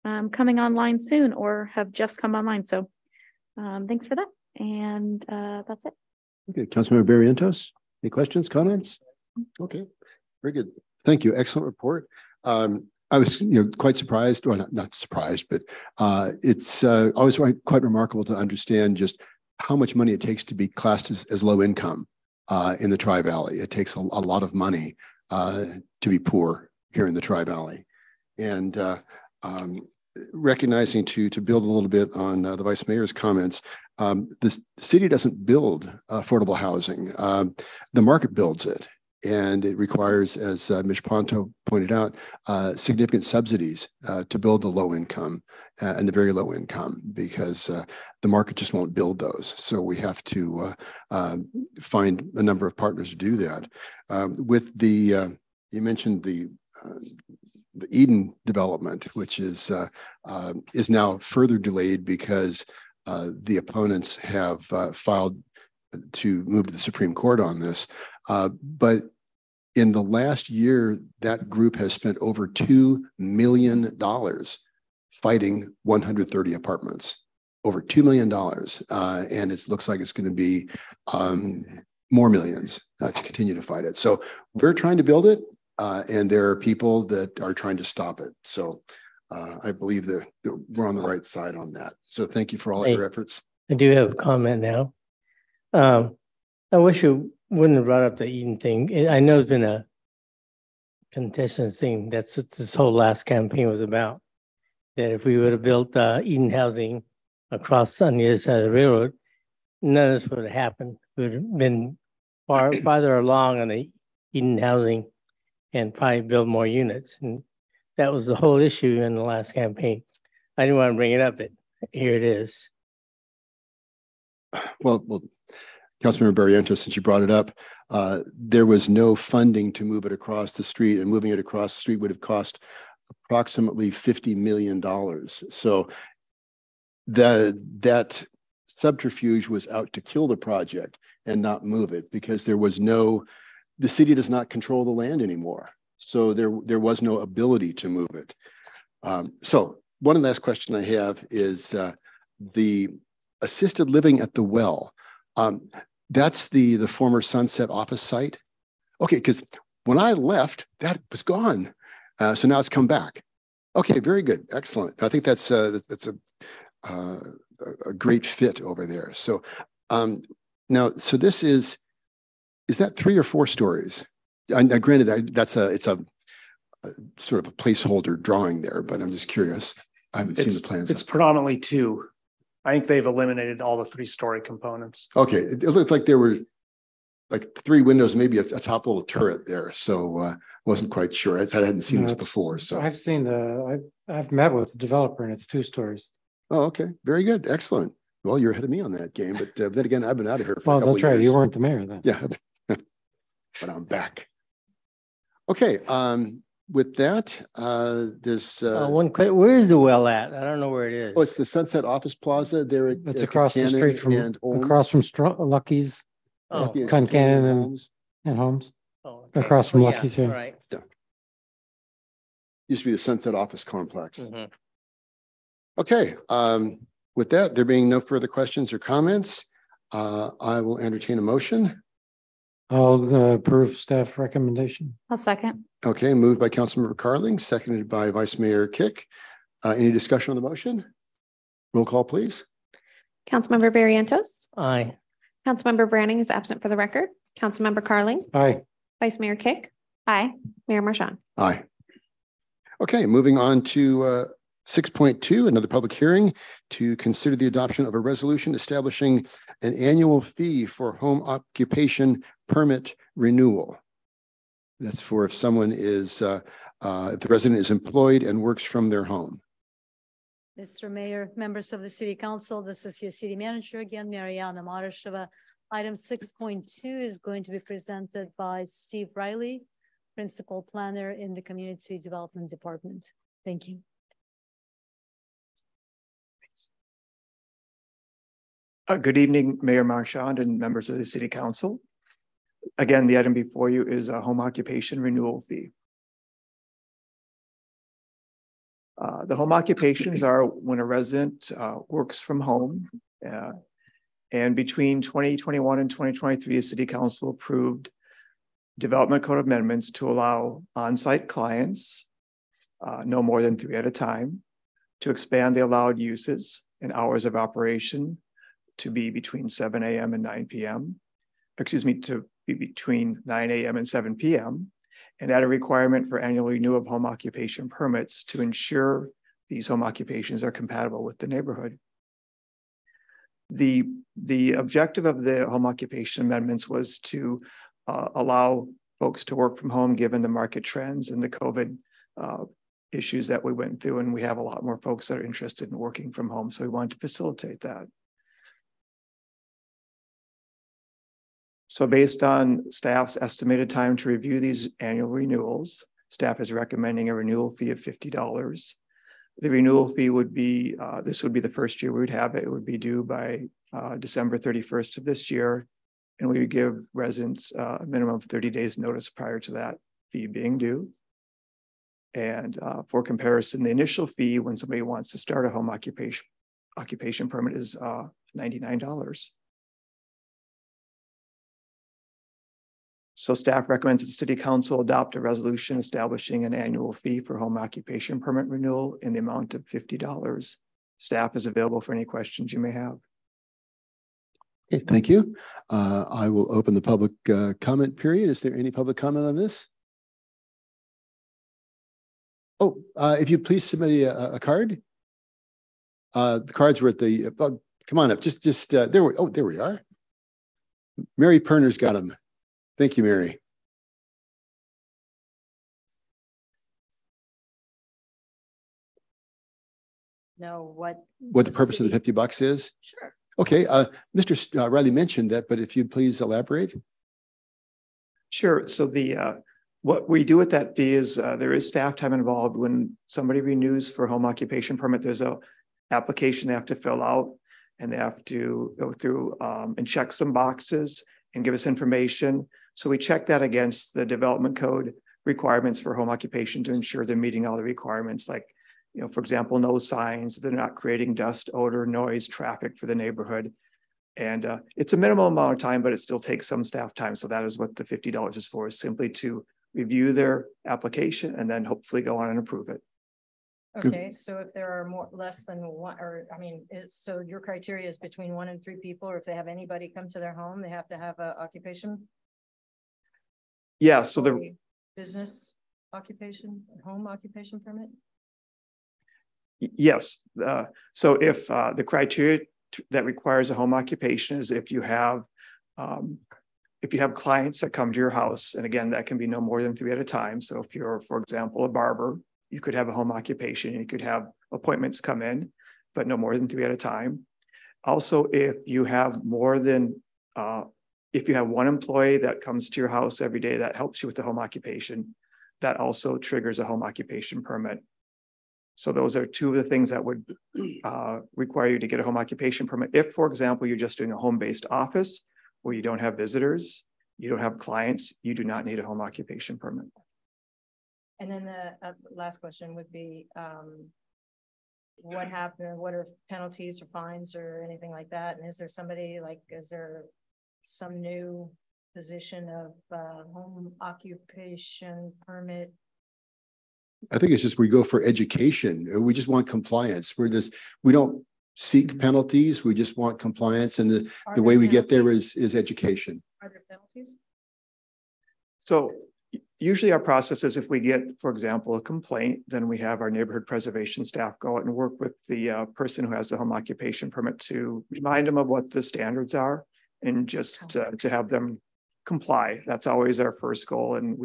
coming online soon or have just come online. So thanks for that. And that's it. Okay, Councilmember Barrientos, any questions, comments? Okay, very good. Thank you. Excellent report. I was, quite surprised. Well, not surprised, but it's always quite remarkable to understand just how much money it takes to be classed as low income in the Tri-Valley. It takes a lot of money to be poor here in the Tri-Valley, and recognizing to build a little bit on the Vice Mayor's comments, the city doesn't build affordable housing. The market builds it. And it requires, as Ms. Ponto pointed out, significant subsidies to build the low income and the very low income because the market just won't build those. So we have to find a number of partners to do that. With the, you mentioned the Eden development, which is now further delayed because the opponents have filed to move to the Supreme Court on this. But in the last year, that group has spent over $2 million fighting 130 apartments, over $2 million. And it looks like it's going to be more millions to continue to fight it. So we're trying to build it, and there are people that are trying to stop it. So I believe that we're on the right side on that. So thank you for all your efforts. I do have a comment now. I wish you wouldn't have brought up the Eden thing. I know it's been a contested thing. That's what this whole last campaign was about. That if we would have built Eden housing across on the other side of the railroad, none of this would have happened. We would have been farther along on the Eden housing and probably build more units. And that was the whole issue in the last campaign. I didn't want to bring it up, but here it is. Well, Councilmember Barrientos, since you brought it up, there was no funding to move it across the street, and moving it across the street would have cost approximately $50 million. So that subterfuge was out to kill the project and not move it because there was the city does not control the land anymore. So there was no ability to move it. So one last question I have is the assisted living at the Well. That's the former Sunset office site. Okay, because when I left, that was gone. So now it's come back. Okay, very good, excellent. I think that's a great fit over there. So Now, so this is that 3 or 4 stories? Granted, it's a sort of a placeholder drawing there, but I'm just curious. I haven't seen the plans. It's predominantly 2. I think they've eliminated all the 3-story components. Okay, it looked like there were like 3 windows, maybe a top little turret there. So wasn't quite sure. I hadn't seen this before. So I've seen I've met with the developer and it's 2 stories. Oh, okay, very good, excellent. Well, you're ahead of me on that game, but then again, I've been out of here for a couple that's right. years. You weren't the mayor then. Yeah, but I'm back. Okay, with that, there's one question. Where is the well at? I don't know where it is. Oh, it's the Sunset Office Plaza there. It's across the street from Lucky's, Lucky Concannon and Holmes. Oh, okay. Across from Yeah, Lucky's here. right. Yeah. Used to be the Sunset Office Complex. Mhm. Okay, with that, there being no further questions or comments, I will entertain a motion. I'll approve staff recommendation. I'll second. Okay, moved by Councilmember Carling, seconded by Vice Mayor Kick. Any discussion on the motion? Roll call, please. Councilmember Barrientos. Aye. Councilmember Branning is absent for the record. Councilmember Carling. Aye. Vice Mayor Kick. Aye. Mayor Marchand. Aye. Okay, moving on to 6.2, another public hearing to consider the adoption of a resolution establishing an annual fee for home occupation permit renewal. That's for if someone is, if the resident is employed and works from their home. Mr. Mayor, members of the City Council, this is your City Manager again, Mariana Marasheva. Item 6.2 is going to be presented by Steve Riley, Principal Planner in the Community Development Department. Thank you. Good evening, Mayor Marchand and members of the City Council. Again, the item before you is a home occupation renewal fee. The home occupations are when a resident works from home. And between 2021 and 2023, the City Council approved Development Code amendments to allow on-site clients, no more than 3 at a time, to expand the allowed uses and hours of operation to be between 7 a.m. and 9 p.m. Excuse me, to be between 9 a.m. and 7 p.m. and add a requirement for annual renewal of home occupation permits to ensure these home occupations are compatible with the neighborhood. The objective of the home occupation amendments was to allow folks to work from home given the market trends and the COVID issues that we went through, and we have a lot more folks that are interested in working from home, so we wanted to facilitate that. So based on staff's estimated time to review these annual renewals, staff is recommending a renewal fee of $50. The renewal fee would be, this would be the first year we would have it. It would be due by December 31st of this year. And we would give residents a minimum of 30 days notice prior to that fee being due. And for comparison, the initial fee when somebody wants to start a home occupation permit is $99. So staff recommends that the City Council adopt a resolution establishing an annual fee for home occupation permit renewal in the amount of $50. Staff is available for any questions you may have. Okay, thank you. I will open the public comment period. Is there any public comment on this? Oh, if you please submit a card. The cards were at the, come on up, just there we are. Mary Perner's got them. Thank you, Mary. Know what the purpose of the $50 is? Sure. Okay, Mr. Riley mentioned that, but if you'd please elaborate. Sure. So what we do with that fee is there is staff time involved. When somebody renews for home occupation permit, there's a application they have to fill out, and they have to go through and check some boxes and give us information. So we check that against the development code requirements for home occupation to ensure they're meeting all the requirements, like, for example, no signs, they're not creating dust, odor, noise, traffic for the neighborhood. And it's a minimal amount of time, but it still takes some staff time. So that is what the $50 is for, is simply to review their application and then hopefully go on and approve it. Okay, so if there are less than one, or I mean, so your criteria is between 1 and 3 people, or if they have anybody come to their home, they have to have a occupation? Yeah, so or a business occupation, home occupation permit? Yes. So if the criteria that requires a home occupation is if you have clients that come to your house, and again, that can be no more than 3 at a time. So if you're, for example, a barber, you could have a home occupation. You could have appointments come in, but no more than 3 at a time. Also, if you have more than, if you have 1 employee that comes to your house every day that helps you with the home occupation, that also triggers a home occupation permit. So those are 2 of the things that would require you to get a home occupation permit. If, for example, you're just doing a home-based office where you don't have visitors, you don't have clients, you do not need a home occupation permit. And then the last question would be, what happened? What are penalties or fines or anything like that? And is there somebody is there some new position of home occupation permit? I think it's just we go for education. We just want compliance. We don't seek penalties. We just want compliance. And the way we get there is education. Are there penalties? So usually our process is if we get, for example, a complaint, then we have our neighborhood preservation staff go out and work with the person who has the home occupation permit to remind them of what the standards are and just to have them comply. That's always our first goal. And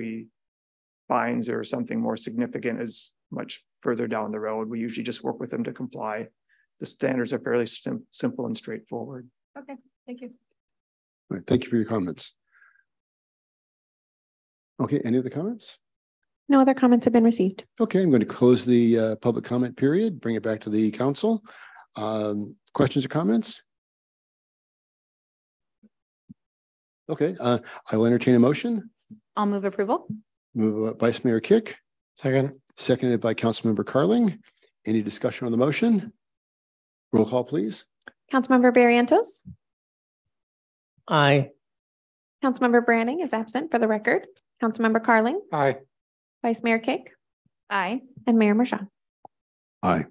fines or something more significant is much further down the road. We usually just work with them to comply. The standards are fairly simple and straightforward. Okay, thank you. All right, thank you for your comments. Okay, any other comments? No other comments have been received. Okay, I'm going to close the public comment period, bring it back to the council. Questions or comments? Okay, I will entertain a motion. I'll move approval. Move Vice Mayor Kick. Second. Seconded by Councilmember Carling. Any discussion on the motion? Roll call, please. Councilmember Barrientos. Aye. Councilmember Branning is absent for the record. Councilmember Carling. Aye. Vice Mayor Kick. Aye. And Mayor Marchand. Aye.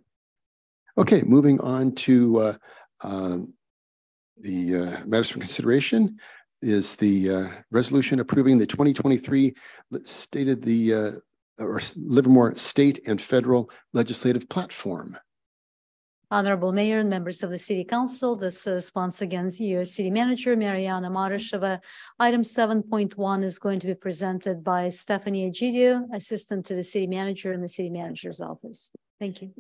Okay, moving on to the matters for consideration is the resolution approving the 2023 Livermore State and Federal Legislative Platform. Honorable Mayor and members of the City Council, this is once again your City Manager, Mariana Marasheva. Item 7.1 is going to be presented by Stephanie Egidio, Assistant to the City Manager in the City Manager's Office. Thank you.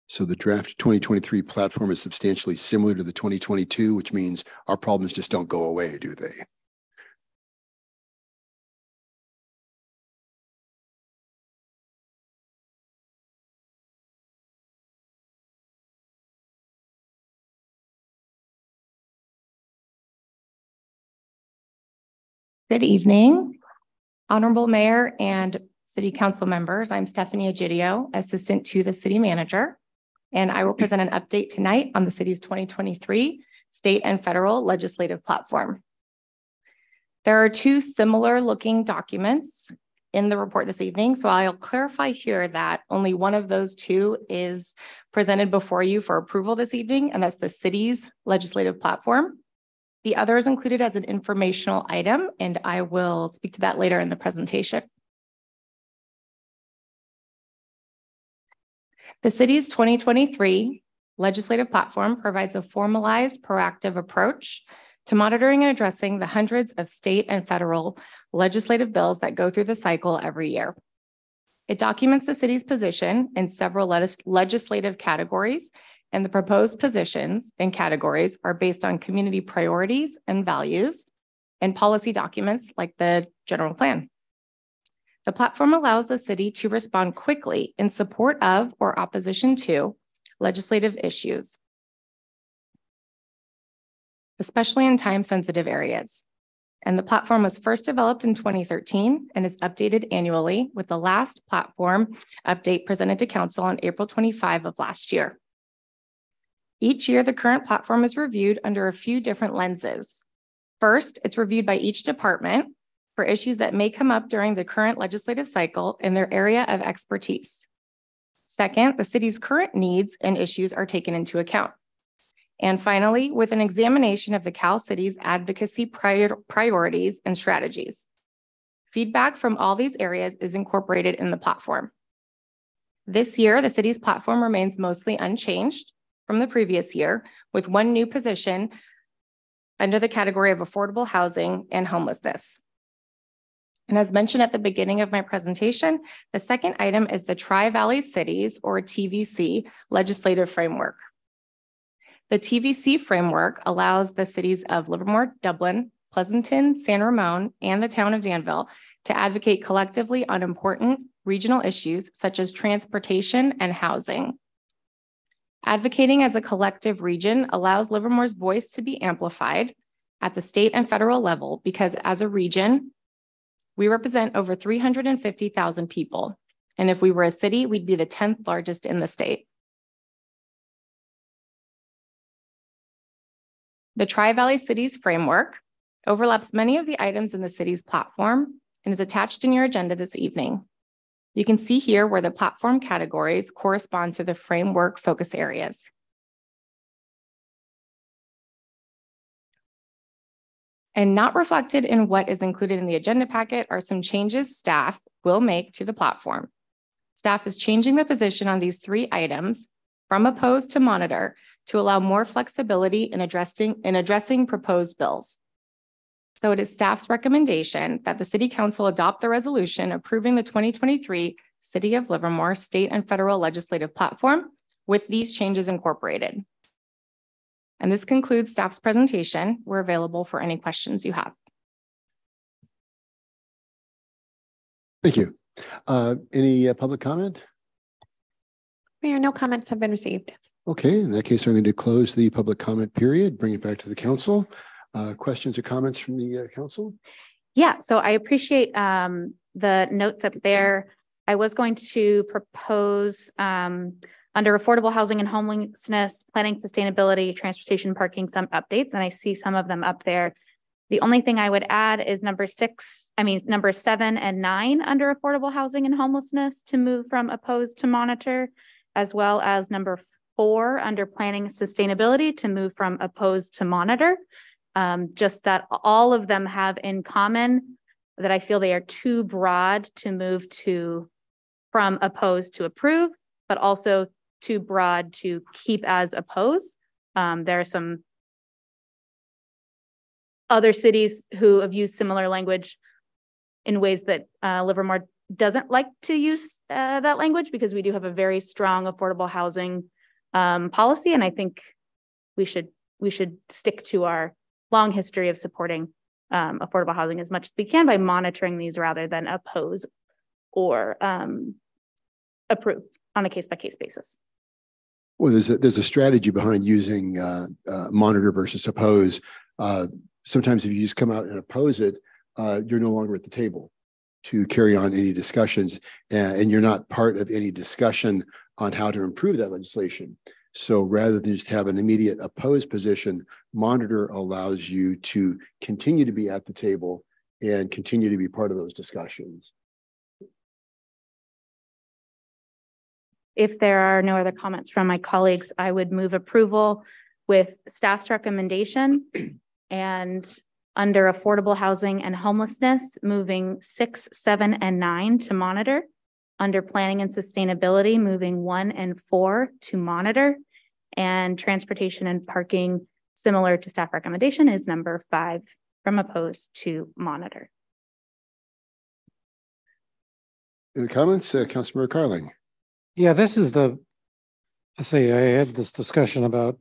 So the draft 2023 platform is substantially similar to the 2022, which means our problems just don't go away, do they? Good evening, Honorable Mayor and City Council members. I'm Stephanie Egidio, Assistant to the City Manager, and I will present an update tonight on the city's 2023 state and federal legislative platform. There are 2 similar looking documents in the report this evening, so I'll clarify here that only one of those 2 is presented before you for approval this evening, and that's the city's legislative platform. The other is included as an informational item, and I will speak to that later in the presentation. The city's 2023 legislative platform provides a formalized, proactive approach to monitoring and addressing the hundreds of state and federal legislative bills that go through the cycle every year. It documents the city's position in several legislative categories, and the proposed positions and categories are based on community priorities and values and policy documents like the general plan. The platform allows the city to respond quickly in support of or opposition to legislative issues, especially in time-sensitive areas. And the platform was first developed in 2013 and is updated annually, with the last platform update presented to council on April 25 of last year. Each year, the current platform is reviewed under a few different lenses. First, it's reviewed by each department for issues that may come up during the current legislative cycle in their area of expertise. Second, the city's current needs and issues are taken into account. And finally, with an examination of the Cal City's advocacy priorities and strategies. Feedback from all these areas is incorporated in the platform. This year, the city's platform remains mostly unchanged from the previous year, with one new position under the category of affordable housing and homelessness. And as mentioned at the beginning of my presentation, the second item is the Tri-Valley Cities, or TVC, legislative framework. The TVC framework allows the cities of Livermore, Dublin, Pleasanton, San Ramon, and the town of Danville to advocate collectively on important regional issues such as transportation and housing. Advocating as a collective region allows Livermore's voice to be amplified at the state and federal level because as a region, we represent over 350,000 people. And if we were a city, we'd be the 10th largest in the state. The Tri-Valley Cities framework overlaps many of the items in the city's platform and is attached in your agenda this evening. You can see here where the platform categories correspond to the framework focus areas. And not reflected in what is included in the agenda packet are some changes staff will make to the platform. Staff is changing the position on these three items from oppose to monitor to allow more flexibility in addressing proposed bills. So it is staff's recommendation that the City Council adopt the resolution approving the 2023 City of Livermore state and federal legislative platform with these changes incorporated. And this concludes staff's presentation. We're available for any questions you have. Thank you. Any public comment? Mayor, no comments have been received. Okay, in that case, I'm going to close the public comment period, bring it back to the council. Questions or comments from the council? Yeah, so I appreciate the notes up there. I was going to propose under affordable housing and homelessness, planning, sustainability, transportation, parking, some updates, and I see some of them up there. The only thing I would add is number 7 and 9 under affordable housing and homelessness to move from oppose to monitor, as well as number 4 under planning sustainability to move from oppose to monitor. Just that all of them have in common that I feel they are too broad to move to from oppose to approve, but also too broad to keep as oppose. There are some other cities who have used similar language in ways that Livermore doesn't like to use that language because we do have a very strong affordable housing policy, and I think we should stick to our long history of supporting affordable housing as much as we can by monitoring these rather than oppose or approve on a case-by-case basis. Well, there's a strategy behind using monitor versus oppose. Sometimes if you just come out and oppose it, you're no longer at the table to carry on any discussions, and you're not part of any discussion on how to improve that legislation. So rather than just have an immediate opposed position, monitor allows you to continue to be at the table and continue to be part of those discussions. If there are no other comments from my colleagues, I would move approval with staff's recommendation and under affordable housing and homelessness, moving 6, 7, and 9 to monitor. Under planning and sustainability, moving 1 and 4 to monitor. And transportation and parking, similar to staff recommendation, is number 5 from oppose to monitor. Any comments, Councilmember Carling? Yeah, this is I had this discussion about,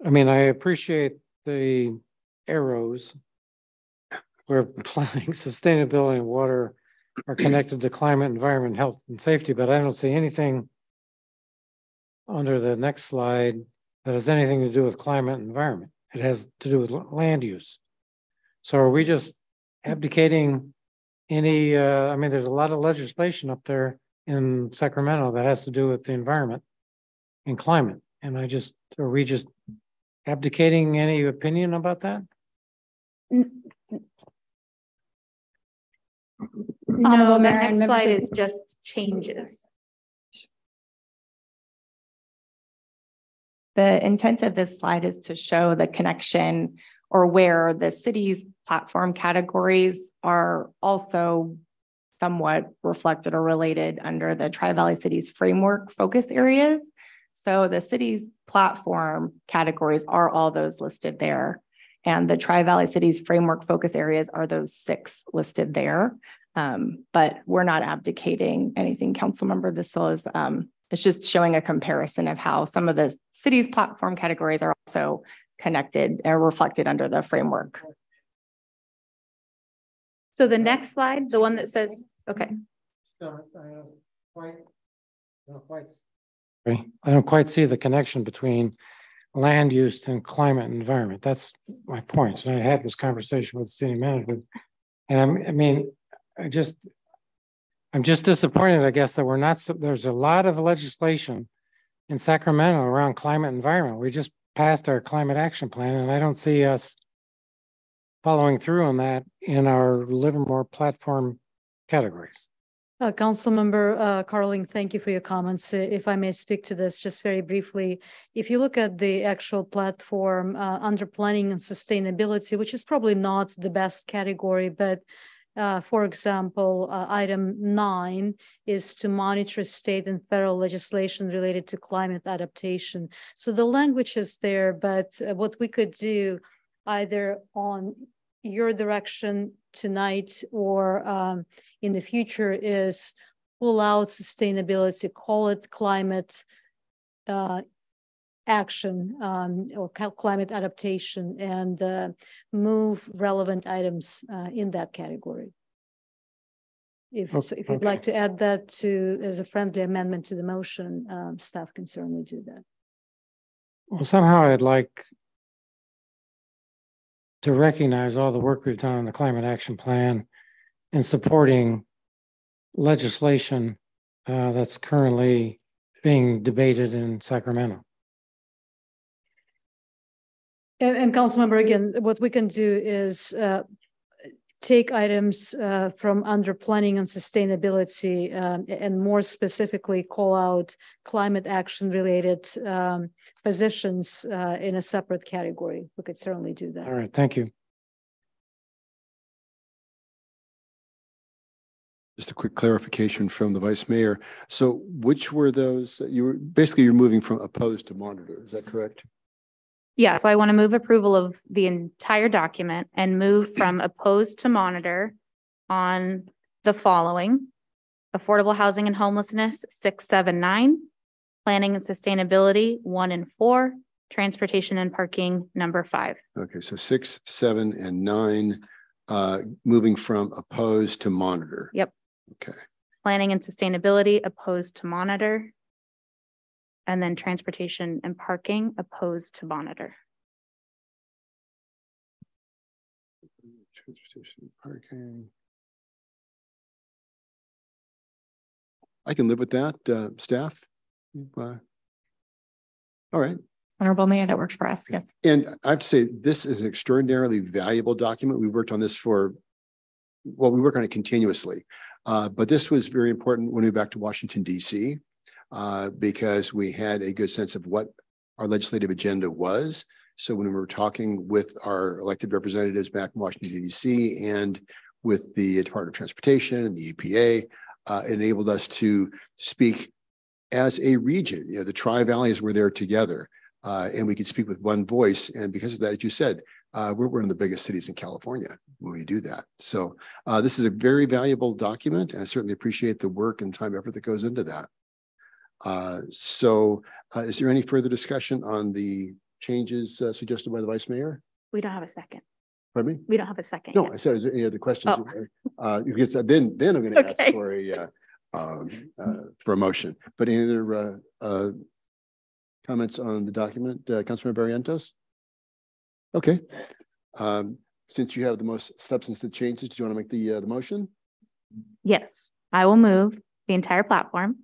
I appreciate the arrows where planning, sustainability, and water are connected to climate, environment, health, and safety, but I don't see anything under the next slide that has anything to do with climate and environment. It has to do with land use. So are we just abdicating any, I mean, there's a lot of legislation up there in Sacramento that has to do with the environment and climate. And are we just abdicating any opinion about that? No, the next slide is just changes. The intent of this slide is to show the connection or where the city's platform categories are also somewhat reflected or related under the Tri-Valley Cities framework focus areas. So the city's platform categories are all those listed there. And the Tri-Valley Cities framework focus areas are those 6 listed there. But we're not abdicating anything, Councilmember. This is it's just showing a comparison of how some of the city's platform categories are also connected or reflected under the framework. So the next slide, the one that says, okay. I don't quite see the connection between land use and climate and environment. That's my point. And I had this conversation with the city manager. And I'm just disappointed, I guess, that we're not, there's a lot of legislation in Sacramento around climate and environment. We just passed our climate action plan, and I don't see us following through on that in our Livermore platform categories. Councilmember Carling, thank you for your comments. If I may speak to this just very briefly, if you look at the actual platform under planning and sustainability, which is probably not the best category, but for example, item 9 is to monitor state and federal legislation related to climate adaptation. So the language is there, but what we could do either on your direction tonight or in the future is pull out sustainability, call it climate action or climate adaptation, and move relevant items in that category. If you'd like to add that to as a friendly amendment to the motion, staff can certainly do that. Well, somehow I'd like to recognize all the work we've done on the climate action plan and supporting legislation that's currently being debated in Sacramento. And Councilmember, again, what we can do is take items from under planning and sustainability and more specifically call out climate action related positions in a separate category. We could certainly do that. All right, thank you. Just a quick clarification from the Vice Mayor. So which were those? You're moving from opposed to monitor, is that correct? Yeah, so I want to move approval of the entire document and move from opposed to monitor on the following: affordable housing and homelessness, 6, 7, 9, planning and sustainability, 1 and 4, transportation and parking, number 5. Okay, so 6, 7, and 9, moving from opposed to monitor. Yep. Okay. Planning and sustainability, opposed to monitor. And then transportation and parking, opposed to monitor. Transportation and parking. I can live with that, staff. All right. Honorable Mayor, that works for us, yes. And I have to say, this is an extraordinarily valuable document. We worked on this we work on it continuously. But this was very important when we went back to Washington, D.C., because we had a good sense of what our legislative agenda was. So when we were talking with our elected representatives back in Washington, D.C., and with the Department of Transportation and the EPA, it enabled us to speak as a region. You know, the Tri-Valleys were there together, and we could speak with one voice. And because of that, as you said, we're one of the biggest cities in California when we do that. So this is a very valuable document, and I certainly appreciate the work and time effort that goes into that. Is there any further discussion on the changes suggested by the Vice Mayor? We don't have a second. Pardon me? We don't have a second. No, yet. I said, is there any other questions? Oh. Because then I'm going to Okay. ask for a motion. But any other comments on the document, Councilmember Barrientos? Okay. since you have the most substantive changes, do you want to make the motion? Yes, I will move the entire platform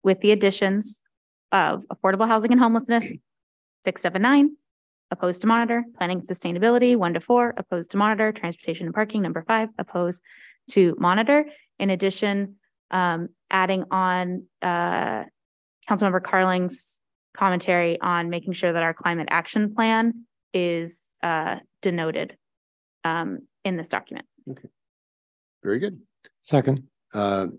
with the additions of affordable housing and homelessness, 679, opposed to monitor, planning and sustainability, 1 to 4, opposed to monitor, transportation and parking, number 5, opposed to monitor. In addition, adding on Councilmember Carling's commentary on making sure that our climate action plan is denoted in this document. Okay, very good. Second.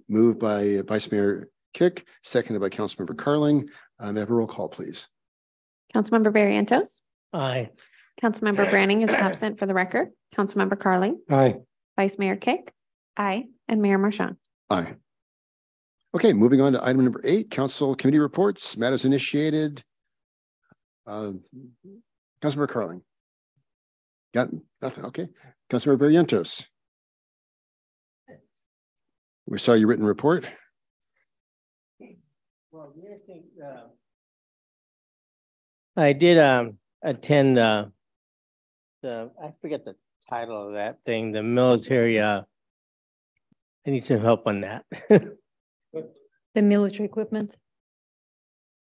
Moved by Vice Mayor Kick, seconded by Councilmember Carling. May I have a roll call, please? Councilmember Barrientos. Aye. Councilmember Branning is absent for the record. Councilmember Carling. Aye. Vice Mayor Kick. Aye. And Mayor Marchand. Aye. Okay, moving on to item number 8, council committee reports, matters initiated. Councilmember Carling. Got nothing. Okay. Councilmember Barrientos. We saw your written report. Well, I did attend I forget the title of that thing, the military I need some help on that. The military equipment.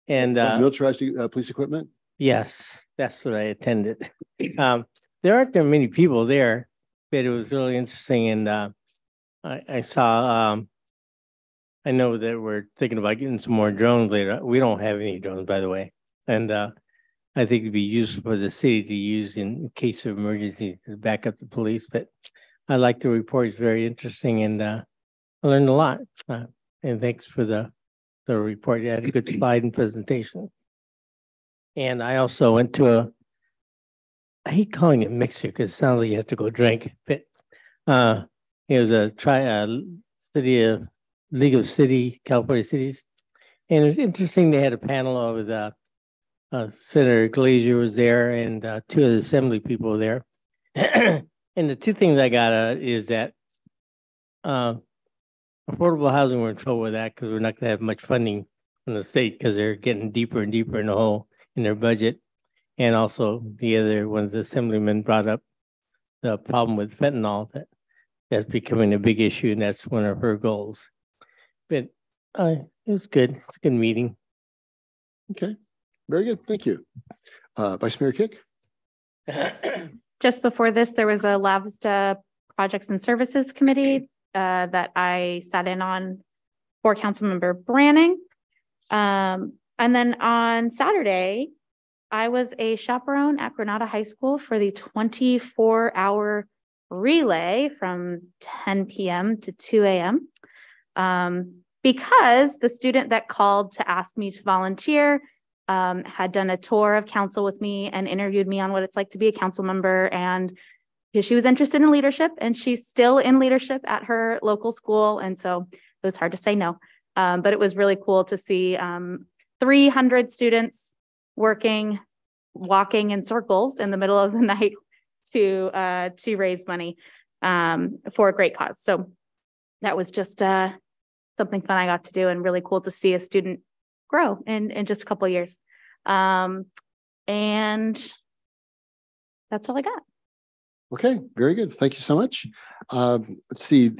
And militarized police equipment? Yes, that's what I attended. There aren't that many people there, but it was really interesting. And I saw, I know that we're thinking about getting some more drones later. We don't have any drones, by the way. And I think it'd be useful for the city to use in case of emergency to back up the police. But I like the report. It's very interesting. And I learned a lot. And thanks for the report. You had a good slide and presentation. And I also went to I hate calling it mixer because it sounds like you have to go drink. But it was a League of California Cities. And it was interesting. They had a panel of the Senator Glazier was there and 2 of the assembly people were there. And the 2 things I got is that affordable housing, we're in trouble with that because we're not going to have much funding from the state because they're getting deeper and deeper in the hole in their budget. And also one of the assemblymen brought up the problem with fentanyl that's becoming a big issue, and that's one of her goals. But it was good. It's a good meeting. Okay, very good. Thank you. Vice Mayor Kick. Just before this, there was a LAVSTA Projects and Services Committee that I sat in on for Councilmember Branning. And then on Saturday, I was a chaperone at Granada High School for the 24-hour relay from 10 p.m. to 2 a.m. Because the student that called to ask me to volunteer had done a tour of council with me and interviewed me on what it's like to be a council member. And she was interested in leadership, and she's still in leadership at her local school. And so it was hard to say no. But it was really cool to see 300 students walking in circles in the middle of the night to raise money for a great cause. So that was just something fun I got to do, and really cool to see a student grow in just a couple of years. And that's all I got. Okay, very good. Thank you so much. Let's see.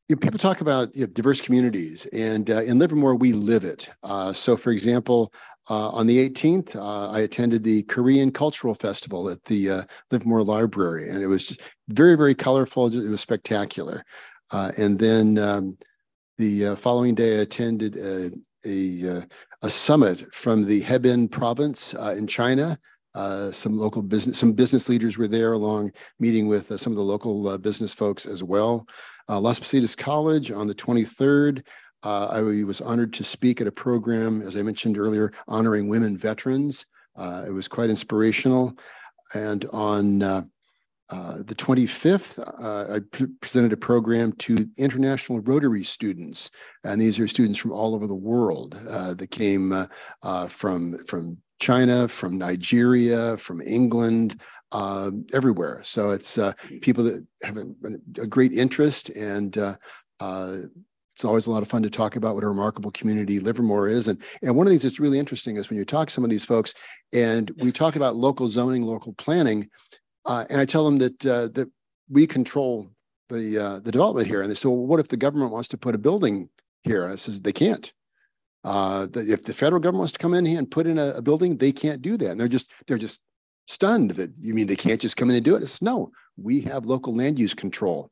People talk about diverse communities, and in Livermore, we live it. So, for example, on the 18th, I attended the Korean Cultural Festival at the Livermore Library, and it was just very, very colorful. It was spectacular. And then the following day, I attended a summit from the Hebei province in China. Some business leaders were there, along meeting with some of the local business folks as well. Las Positas College on the 23rd. I was honored to speak at a program, as I mentioned earlier, honoring women veterans. It was quite inspirational. And on the 25th, I presented a program to international Rotary students. And these are students from all over the world that came from China, from Nigeria, from England, everywhere. So it's people that have a great interest, and it's always a lot of fun to talk about what a remarkable community Livermore is. And one of the things that's really interesting is when you talk to some of these folks and we talk about local zoning, local planning, And I tell them that we control the development here. And they say, well, what if the government wants to put a building here? And I says, they can't. If the federal government wants to come in here and put in a building, they can't do that. And they're just stunned that you mean they can't just come in and do it. It's no, we have local land use control.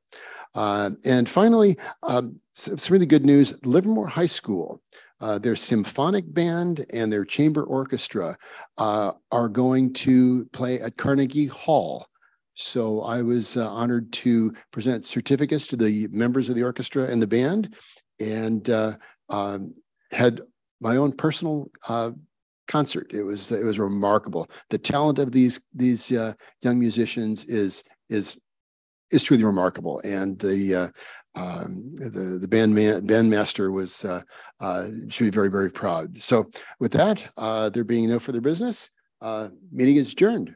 And finally, some really good news, Livermore High School, their symphonic band and their chamber orchestra are going to play at Carnegie Hall. So I was honored to present certificates to the members of the orchestra and the band, and had my own personal concert. It was remarkable. The talent of these young musicians is truly remarkable, and the bandmaster was should be very, very proud. So with that, there being no further business, meeting is adjourned.